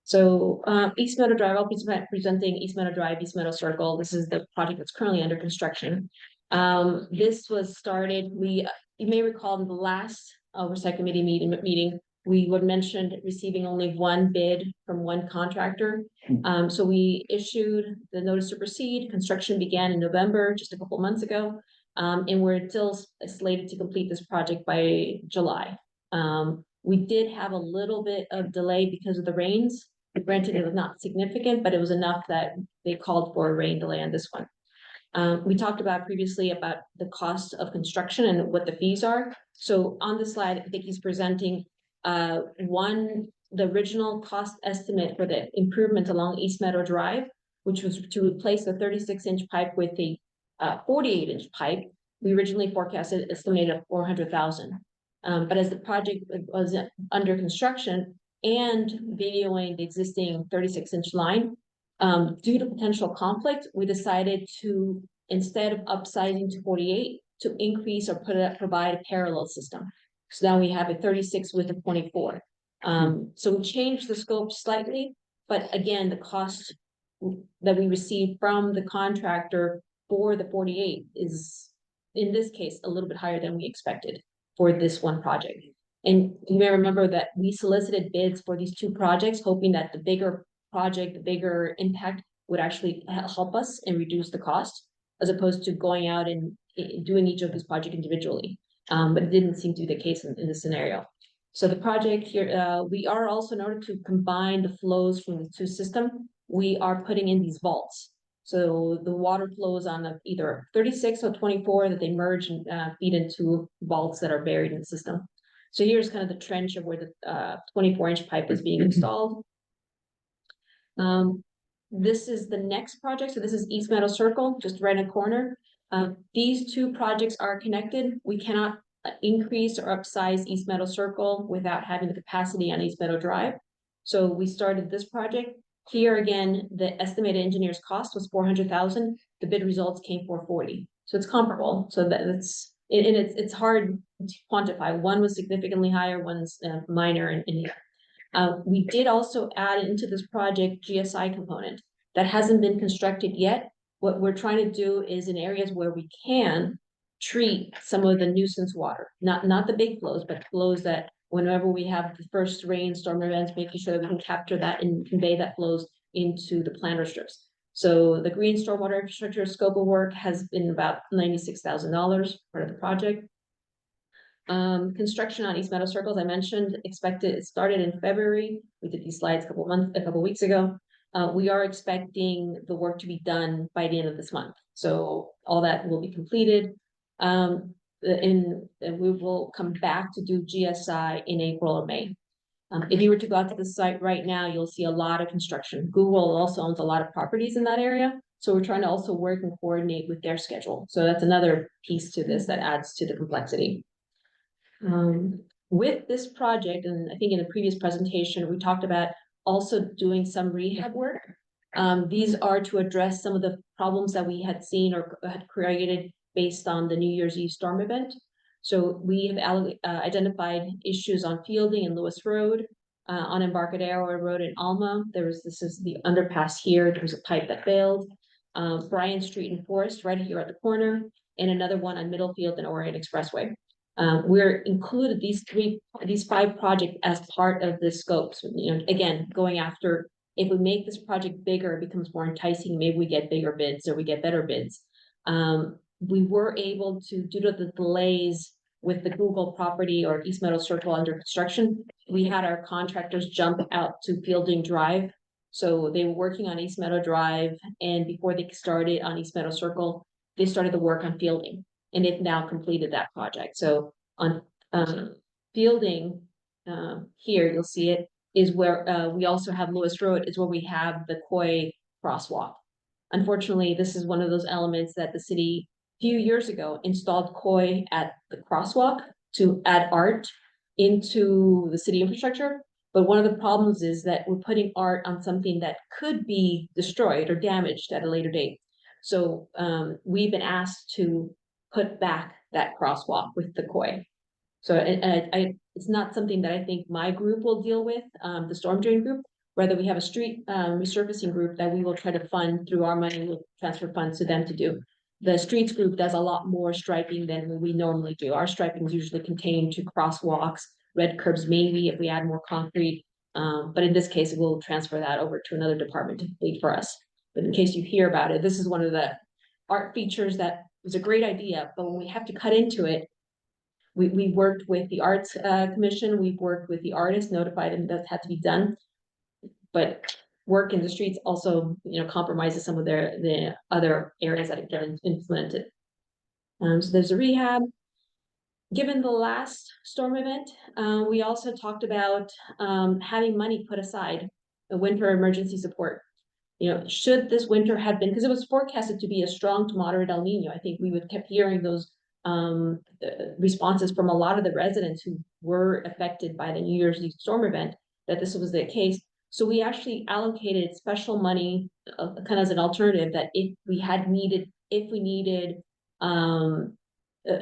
So, East Meadow Drive, I'll be presenting East Meadow Drive, East Meadow Circle. This is the project that's currently under construction. This was started, you may recall in the last Oversight Committee meeting, we would mentioned receiving only one bid from one contractor. So we issued the notice to proceed. Construction began in November, just a couple months ago. And we're still slated to complete this project by July. We did have a little bit of delay because of the rains. Granted, it was not significant, but it was enough that they called for a rain delay on this one. We talked about previously about the cost of construction and what the fees are. So on the slide, I think he's presenting the original cost estimate for the improvement along East Meadow Drive, which was to replace the 36-inch pipe with a 48-inch pipe. We originally forecasted estimated of $400,000. But as the project was under construction and videoing the existing 36-inch line, due to potential conflict, we decided to, instead of upsizing to 48, to increase or provide a parallel system. So now we have a 36 with a 24. So we changed the scope slightly, but again, the cost that we received from the contractor for the 48 is, in this case, a little bit higher than we expected for this one project. And you may remember that we solicited bids for these two projects, hoping that the bigger project, the bigger impact would actually help us and reduce the cost, as opposed to going out and doing each of these projects individually. But it didn't seem to be the case in this scenario. So the project here, we are also, in order to combine the flows from the two systems, we are putting in these vaults. So the water flows on either 36 or 24 that they merge and feed into vaults that are buried in the system. So here's kind of the trench of where the 24-inch pipe is being installed. This is the next project. So this is East Meadow Circle, just right in a corner. These two projects are connected. We cannot increase or upsize East Meadow Circle without having the capacity on East Meadow Drive. So we started this project. Here again, the estimated engineer's cost was $400,000. The bid results came for $40,000. So it's comparable. So that's and it's hard to quantify. One was significantly higher, one's minor in here. We did also add into this project GSI component that hasn't been constructed yet. What we're trying to do is in areas where we can treat some of the nuisance water, not the big flows, but flows that whenever we have the first rain, storm events, making sure that we can capture that and convey that flows into the planter strips. So the green stormwater infrastructure scope of work has been about $96,000 part of the project. Construction on East Meadow Circle, as I mentioned, it started in February. We did these slides a couple weeks ago. We are expecting the work to be done by the end of this month. So all that will be completed. And we will come back to do GSI in April or May. If you were to go out to the site right now, you'll see a lot of construction. Google also owns a lot of properties in that area. So we're trying to also work and coordinate with their schedule. So that's another piece to this that adds to the complexity. With this project, and I think in the previous presentation, we talked about also doing some rehab work. These are to address some of the problems that we had seen or had created based on the New Year's Eve storm event. So we have identified issues on Fielding and Lewis Road, on Embarcadero Road in Alma. This is the underpass here. There was a pipe that failed. Bryan Street and Forest right here at the corner, and another one on Middlefield and Orient Expressway. We're included these 5 projects as part of the scope. So, again, going after, if we make this project bigger, it becomes more enticing. Maybe we get bigger bids or we get better bids. We were able to, due to the delays with the Google property or East Meadow Circle under construction, we had our contractors jump out to Fielding Drive. So they were working on East Meadow Drive, and before they started on East Meadow Circle, they started the work on Fielding, and they've now completed that project. So on Fielding, here you'll see it, is where we also have Lewis Road, is where we have the Koi crosswalk. Unfortunately, this is one of those elements that the city few years ago installed Koi at the crosswalk to add art into the city infrastructure. But one of the problems is that we're putting art on something that could be destroyed or damaged at a later date. So we've been asked to put back that crosswalk with the Koi. So it's not something that I think my group will deal with, the storm drain group, Whether we have a street resurfacing group that we will try to fund through our money, we'll transfer funds to them to do. The streets group does a lot more striping than we normally do. Our striping is usually contained to crosswalks, red curbs, maybe if we add more concrete. But in this case, we'll transfer that over to another department to complete for us. But in case you hear about it, this is one of the art features that was a great idea, but when we have to cut into it, we worked with the Arts Commission, we've worked with the artists, notified them that had to be done. But work in the streets also, compromises some of the other areas that get implemented. So there's a rehab. Given the last storm event, we also talked about having money put aside, a winter emergency support. Should this winter have been, because it was forecasted to be a strong to moderate El Nino, I think we would kept hearing those responses from a lot of the residents who were affected by the New Year's Eve storm event, that this was the case. So we actually allocated special money kind of as an alternative, that if we needed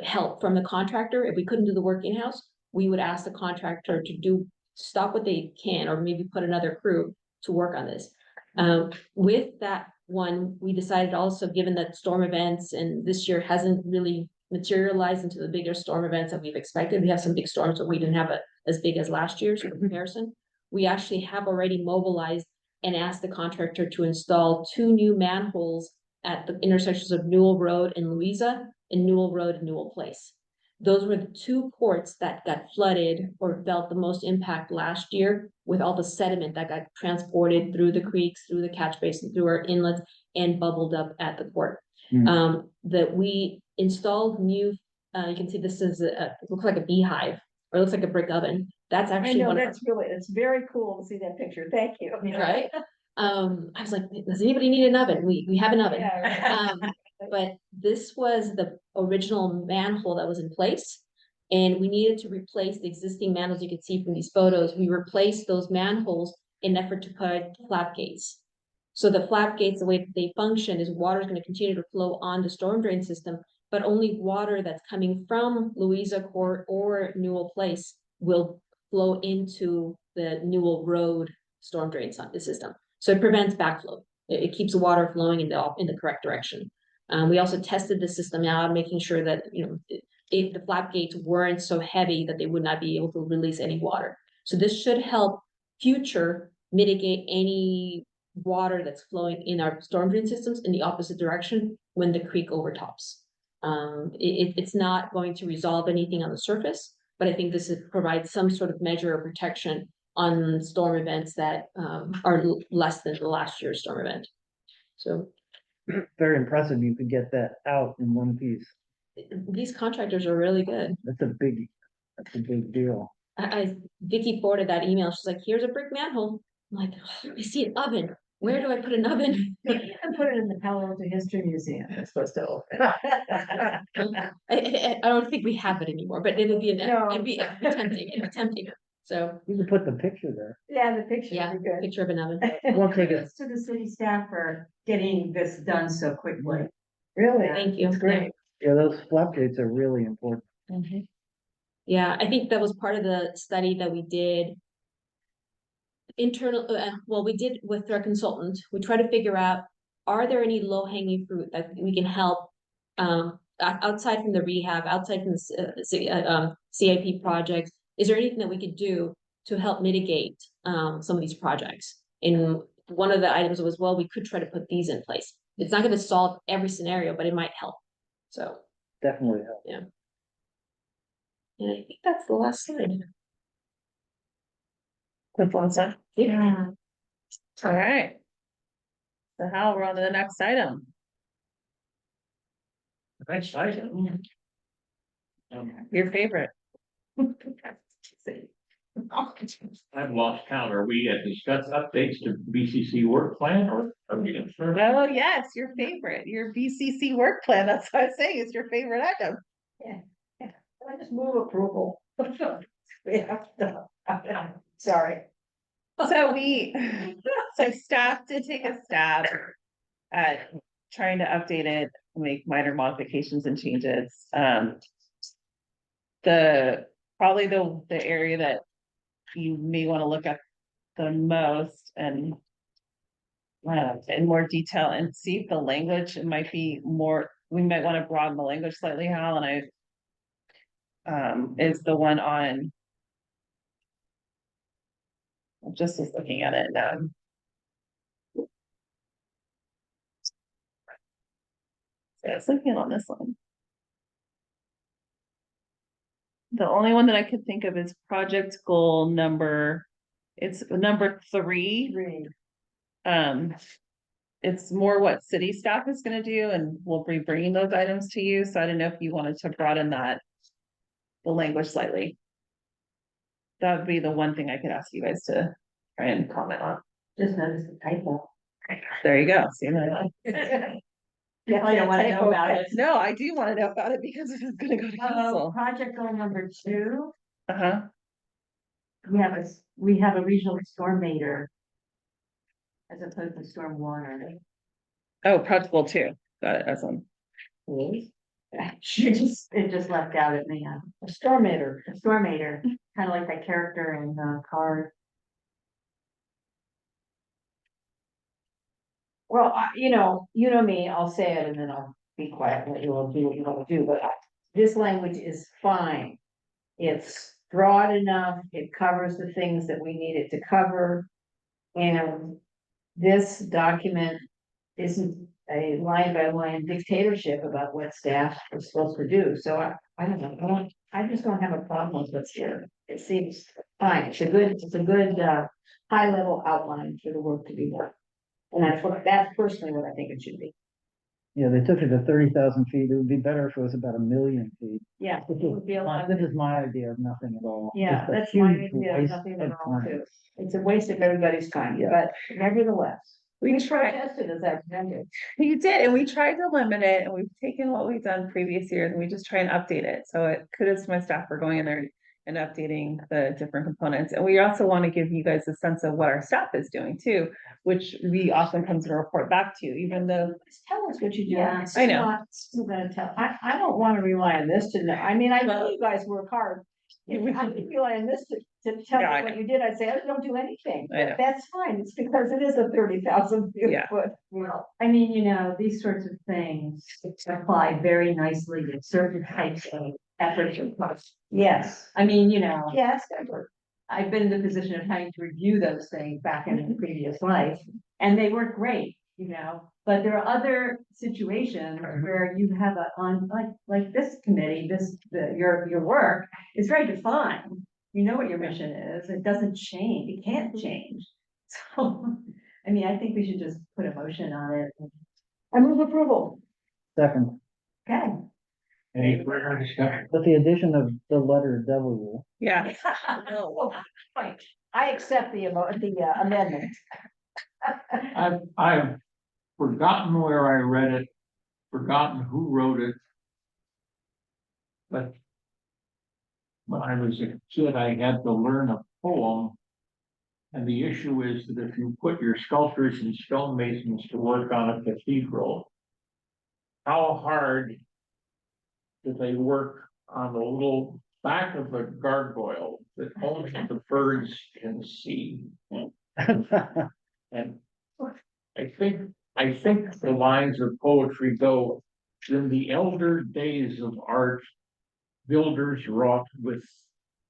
help from the contractor, if we couldn't do the work in-house, we would ask the contractor to stop what they can, or maybe put another crew to work on this. With that one, we decided also, given that storm events and this year hasn't really materialized into the bigger storm events that we've expected. We have some big storms, but we didn't have as big as last year's in comparison. We actually have already mobilized and asked the contractor to install 2 new manholes at the intersections of Newell Road and Louisa, and Newell Road and Newell Place. Those were the 2 ports that got flooded or felt the most impact last year, with all the sediment that got transported through the creeks, through the catch basin, through our inlets, and bubbled up at the port. That we installed new, you can see this is it looks like a beehive, or it looks like a brick oven. That's actually it's very cool to see that picture. Thank you. Right. I was like, does anybody need an oven? We have an oven. Yeah, But this was the original manhole that was in place, and we needed to replace the existing manholes. You can see from these photos, we replaced those manholes in an effort to put flap gates. So the flap gates, the way that they function is water is going to continue to flow on the storm drain system, but only water that's coming from Louisa Court or Newell Place will flow into the Newell Road storm drain system. So it prevents backflow. It keeps the water flowing in the correct direction. We also tested the system out, making sure that, if the flap gates weren't so heavy that they would not be able to release any water. So this should help future mitigate any water that's flowing in our storm drain systems in the opposite direction when the creek overtops. It's not going to resolve anything on the surface, but I think this provides some sort of measure of protection on storm events that are less than the last year's storm event. So Very impressive you could get that out in one piece. these contractors are really good. That's a big deal. Vicky forwarded that email. She's like, here's a brick manhole. I'm like, oh, I see an oven. Where do I put an oven? and put it in the Palo Alto History Museum. It's supposed to open. I don't think we have it anymore, but it would be No. it'd be tempting. It'd be tempting. So You could put the picture there. Yeah, the picture yeah, would be good. picture of an oven. We'll take it. Thanks to the city staff for getting this done so quickly. Really? Thank you. It's great. Yeah, those flap gates are really important. Yeah, I think that was part of the study that we did. We did with our consultant. We try to figure out, are there any low-hanging fruit that we can help outside from the rehab, outside from the CIP projects? Is there anything that we could do to help mitigate some of these projects? And one of the items was, well, we could try to put these in place. It's not going to solve every scenario, but it might help. So Definitely help. and I think that's the last slide. That's one side. Yeah. All right. So how we're on to the next item. Next item. Your favorite. I've lost count. Are we at discuss updates to BCC work plan, or are we gonna start? Oh, yes, your favorite, your BCC work plan. That's what I'm saying. It's your favorite item. I just move approval. We have to. Sorry. So staff did take a stab at trying to update it, make minor modifications and changes. Probably the area that you may want to look at the most and in more detail and see if the language, it might be more, we might want to broaden the language slightly, Hal, and is the one on. I just was looking at it now. So I was looking on this one. The only one that I could think of is project goal number, it's number 3. It's more what city staff is gonna do, and we'll be bringing those items to you, so I don't know if you wanted to broaden that, the language slightly. That would be the one thing I could ask you guys to try and comment on. Just noticed the typo. There you go. See that? Yeah, I don't wanna know about it. No, I do wanna know about it because this is gonna go to council. Project goal number 2, Uh-huh. we have a regional storm meter. As opposed to stormwater. Oh, project goal 2. Got it, that's one. It just left out at me. A storm meter, kind of like that character in Cars. Well, you know me, I'll say it and then I'll be quiet and let you all do what you want to do, but this language is fine. It's broad enough, it covers the things that we need it to cover. And this document isn't a line by line dictatorship about what staff is supposed to do, so I don't know, I just don't have a problem with what's here. It seems fine, it's a good high level outline for the work to be done. And that's personally what I think it should be. Yeah, they took it to 30,000 feet. It would be better if it was about 1,000,000 feet. Yeah, it would be a lot. This is my idea of nothing at all. Yeah, Just a that's my huge idea, waste nothing of at all time. too. It's a waste of everybody's time, Yeah. but nevertheless. We tried, Protested as I presented. you did, and we tried to limit it, and we've taken what we've done previous years, and we just try and update it. So it kudos to my staff for going in there and updating the different components. And we also want to give you guys a sense of what our staff is doing too, which we often come to report back to you, even though. Just tell us what you do. Yeah, It's I know. not still gonna tell. I don't wanna rely on this to know. I mean, I know you guys work hard. If I could rely on this to tell Yeah, I me what you did, I'd say, I don't do anything. I know. But that's fine. It's because it is a 30,000 Yeah. foot. Well, I mean, these sorts of things apply very nicely to certain types of efforts and costs. Yes, I mean, yes, that works. I've been in the position of having to review those things back in a previous life, and they work great, but there are other situations where you have like this committee, your work is very defined. You know what your mission is, it doesn't change, it can't change. So, I mean, I think we should just put a motion on it. I move approval. Second, Okay. Any further discussion? with the addition of the letter W. Yeah. Oh, fine. I accept the amendment. I've forgotten where I read it, forgotten who wrote it. But when I was a kid, I had to learn a poem. And the issue is that if you put your sculptors and stonemasons to work on a cathedral, how hard do they work on the little back of a gargoyle that only the birds can see? And I think the lines of poetry go, in the elder days of art, builders wrought with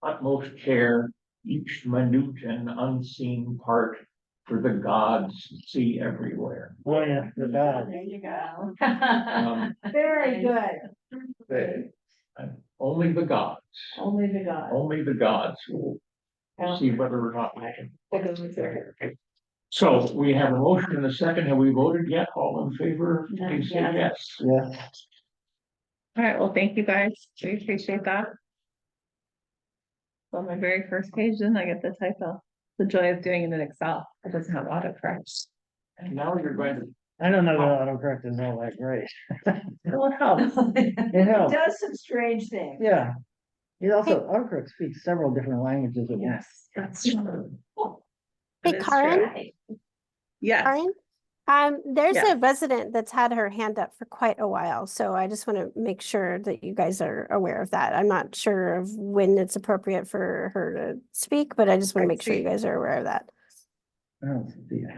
utmost care each minute and unseen part, for the gods see everywhere. Oh, yeah, the God. There you go. Very good. Only the gods, Only the God. only the gods will Yeah. see whether or not we can. So we have a motion and a second. Have we voted yet? All in favor, please say yes. Yes. All right, well, thank you guys. We appreciate that. On my very first page, then I get the typo. The joy of doing it in Excel. It doesn't have autocorrect. And now you're going to, I don't know that autocorrect is all that great. Well, it helps. It It helps, does some strange things. yeah. It also, autocorrect speaks several different languages at once. Yes, that's true. Hey, That is Karen? true. Yes, Karen? There's Yes. a resident that's had her hand up for quite a while, so I just want to make sure that you guys are aware of that. I'm not sure of when it's appropriate for her to speak, but I just want to make sure you guys are aware of that. I don't see it.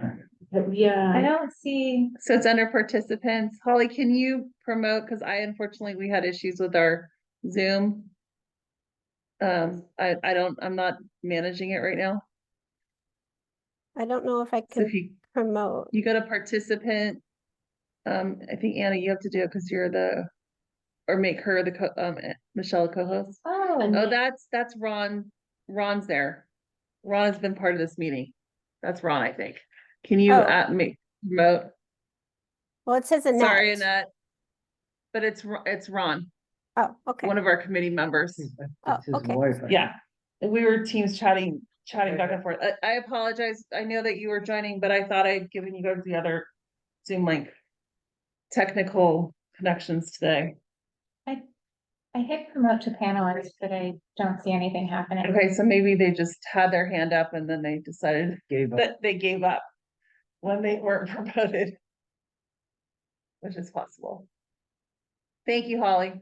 I Yeah, don't see, so it's under participants. Holly, can you promote? Cause unfortunately, we had issues with our Zoom. I'm not managing it right now. I don't know if I So if can promote. you go to participant, I think Anna, you have to do it because you're or make her Michelle a co-host. Oh, that's Ron. Ron's there. Ron has been part of this meeting. That's Ron, I think. Can you Oh. make promote? Well, it says Annette. Sorry, Annette. But it's Ron, Oh, okay. one of our committee members. It's his okay. wife. I think. Yeah. And we were teams chatting back and forth. I apologize. I know that you were joining, but I thought I'd given you guys the other Zoom link. Technical connections today. I hit promote to panelists, but I don't see anything happening. Okay, so maybe they just had their hand up and then they decided Gave up. that they gave up when they weren't promoted. Which is possible. Thank you, Holly.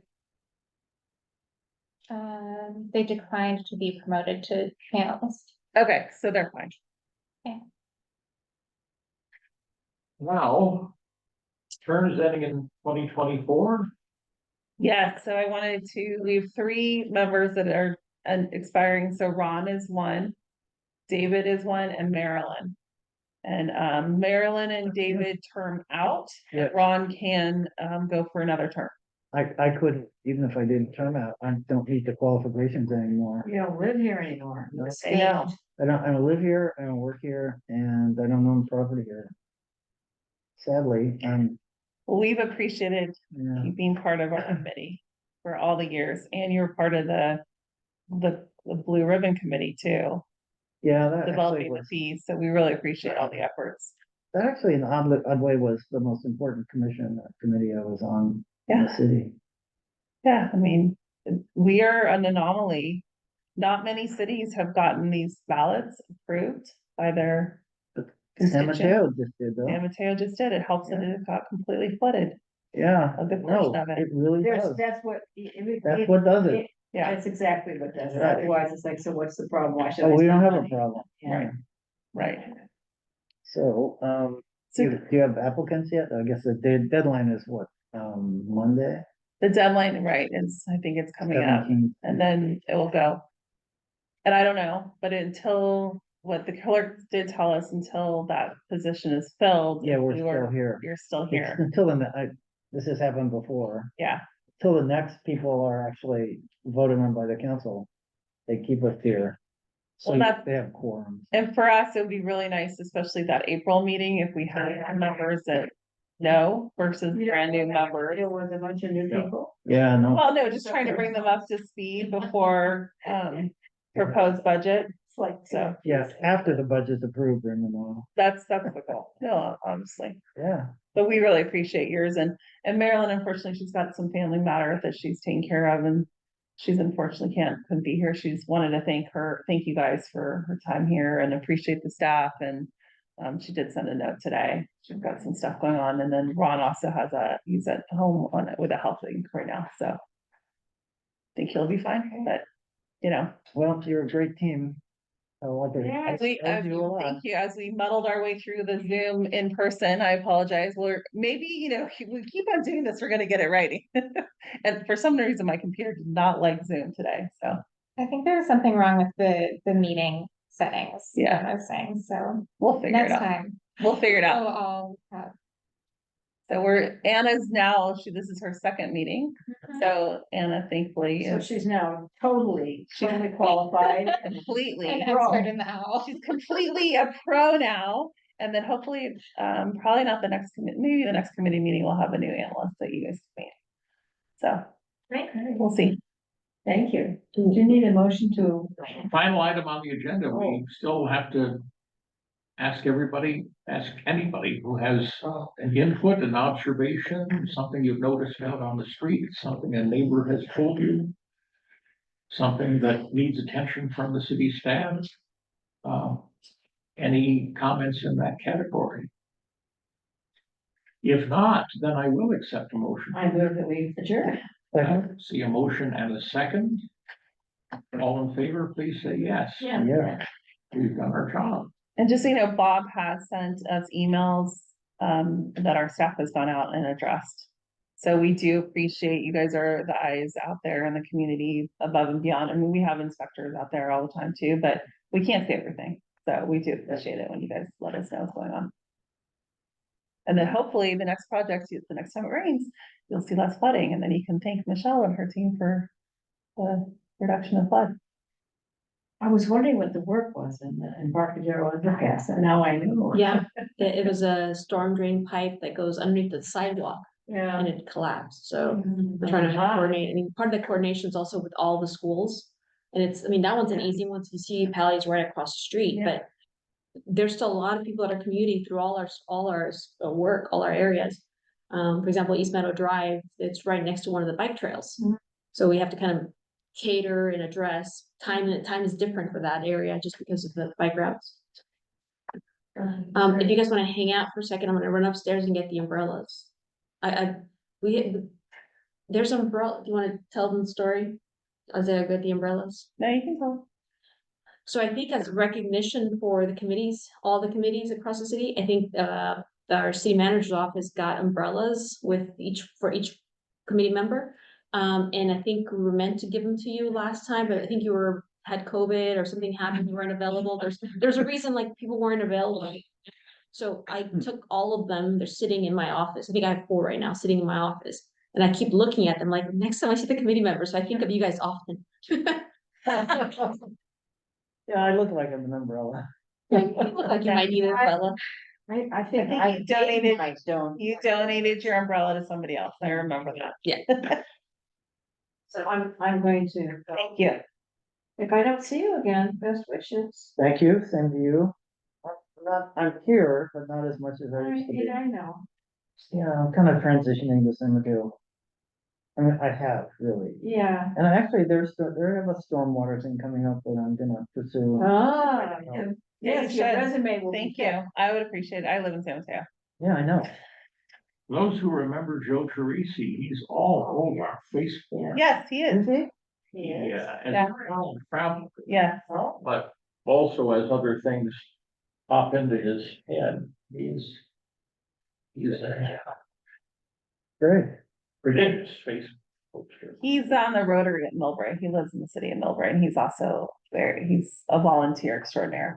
They declined to be promoted to panelist. Okay, so they're fine. Now, term is ending in 2024. Yeah, so I wanted to leave 3 members that are expiring. So Ron is one, David is one, and Marilyn. And Marilyn and David term out. Yeah. Ron can go for another term. I couldn't, even if I didn't term out, I don't meet the qualifications anymore. You don't live here anymore. You I know. escaped. I don't live here, I don't work here, and I don't own property here. Sadly, Well, we've appreciated yeah, you being part of our committee for all the years, and you're part of the Blue Ribbon Committee too, yeah, that actually developing the was, fees. So we really appreciate all the efforts. that actually in an odd way was the most important committee I was on in Yeah. the city. Yeah, I mean, we are an anomaly. Not many cities have gotten these ballots approved by their San constituents. Mateo just did though. San Mateo just did. It helps that it got completely flooded. Yeah, A good no, portion of it. it really does. That's what. That's what does it. Yeah, That's exactly what does it. Right. Otherwise, it's like, so what's the problem? Why should I Oh, we don't spend have a money? problem. Yeah. right, right. So, So do you have applicants yet? I guess the deadline is what, Monday? the deadline, right, I think it's coming up, 17th. and then it will go. And I don't know, but until, what the clerk did tell us, until that position is filled. Yeah, if we're we still were- here. You're still It's here, until this has happened before, yeah. till the next people are actually voted on by the council. They keep us here. So Well, that's- they have quorums. And for us, it would be really nice, especially that April meeting, if we had members that know versus brand new members. There was a bunch of new Yeah. people. Yeah, no, Well, no, just trying to bring them up to speed before proposed budget, It's like, so yeah, after the budget's approved, bring them on. that's the goal, no, honestly. Yeah, But we really appreciate yours, and Marilyn, unfortunately, she's got some family matter that she's taking care of, and she's unfortunately couldn't be here. She's wanted to thank you guys for her time here and appreciate the staff, and she did send a note today. She's got some stuff going on, and then Ron also he's at home on it with a health thing right now, so I think he'll be fine, but well, you're a great team. I like it. Yeah, thank you. As we muddled our way through the Zoom in person, I apologize. Maybe, we keep on doing this, we're gonna get it right. And for some reason, my computer did not like Zoom today, so. I think there's something wrong with the meeting settings. Yeah. I was saying, so We'll figure it next out. time. We'll figure it out. I'll have. So Anna's now, this is her second meeting. So Anna thankfully so is she's now totally qualified. completely, An expert in the owl. she's completely a pro now. And then hopefully, probably not the next maybe the next committee meeting, we'll have a new analyst that you guys can meet. So we'll see. Thank you. Do you need a motion to? Final item on the agenda, we still have to ask anybody who has an input, an observation, something you've noticed out on the street, something a neighbor has told you, something that needs attention from the city staff. Any comments in that category? If not, then I will accept a motion. I move that we adjourn. I see a motion and a second. All in favor, please say yes. Yeah. We've done our job. And just so you know, Bob has sent us emails that our staff has gone out and addressed. So we do appreciate you guys are the eyes out there in the community above and beyond. I mean, we have inspectors out there all the time too, but we can't see everything. So we do appreciate it when you guys let us know what's going on. And then hopefully the next project, the next time it rains, you'll see less flooding, and then you can thank Michelle and her team for the reduction of flood. I was wondering what the work was in the Embarcadero underpass, and now I know. Yeah, it was a storm drain pipe that goes underneath the sidewalk Yeah. and it collapsed, so Mhm. we're trying to coordinate. I mean, part of the coordination is also with all the schools. And it's, I mean, that one's an easy one, you see Pally's right across the street, Yeah. but there's still a lot of people that are commuting through all our work, all our areas. For example, East Meadow Drive, it's right next to one of the bike trails. Mhm. So we have to kind of cater and address time is different for that area just because of the bike routes. If you guys want to hang out for a second, I'm gonna run upstairs and get the umbrellas. There's umbrella, do you want to tell them the story? Isaiah got the umbrellas. No, you can tell. So I think as recognition for the committees, all the committees across the city, I think our city manager's office got umbrellas for each committee member. And I think we were meant to give them to you last time, but I think you had COVID or something happened, you weren't available. There's a reason like people weren't available. So I took all of them, they're sitting in my office. I think I have 4 right now sitting in my office. And I keep looking at them like next time I see the committee members, so I think of you guys often. Yeah, I look like I'm an umbrella. You look like you might need an umbrella. I think I I think you donated- I don't. You donated your umbrella to somebody else. I remember that. Yeah. So I'm going to. Thank you. If I don't see you again, best wishes. Thank you, same to you. I'm here, but not as much as I used to be. I know. Yeah, I'm kind of transitioning to Somerville. I mean, I have really. Yeah. And actually, there have a stormwater thing coming up that I'm gonna pursue. Ah, Yeah. yes, you your should. resume will be. Thank you. I would appreciate it. I live in San Mateo. Yeah, I know. Those who remember Joe Teresi, he's all over Facebook. Yes, he is. he? Yeah, and Yeah. travel, Yeah. but also as other things pop into his head, he's Great. prodigious Facebook. He's on the Rotary at Millbrae. He lives in the city of Millbrae, and he's also he's a volunteer extraordinaire.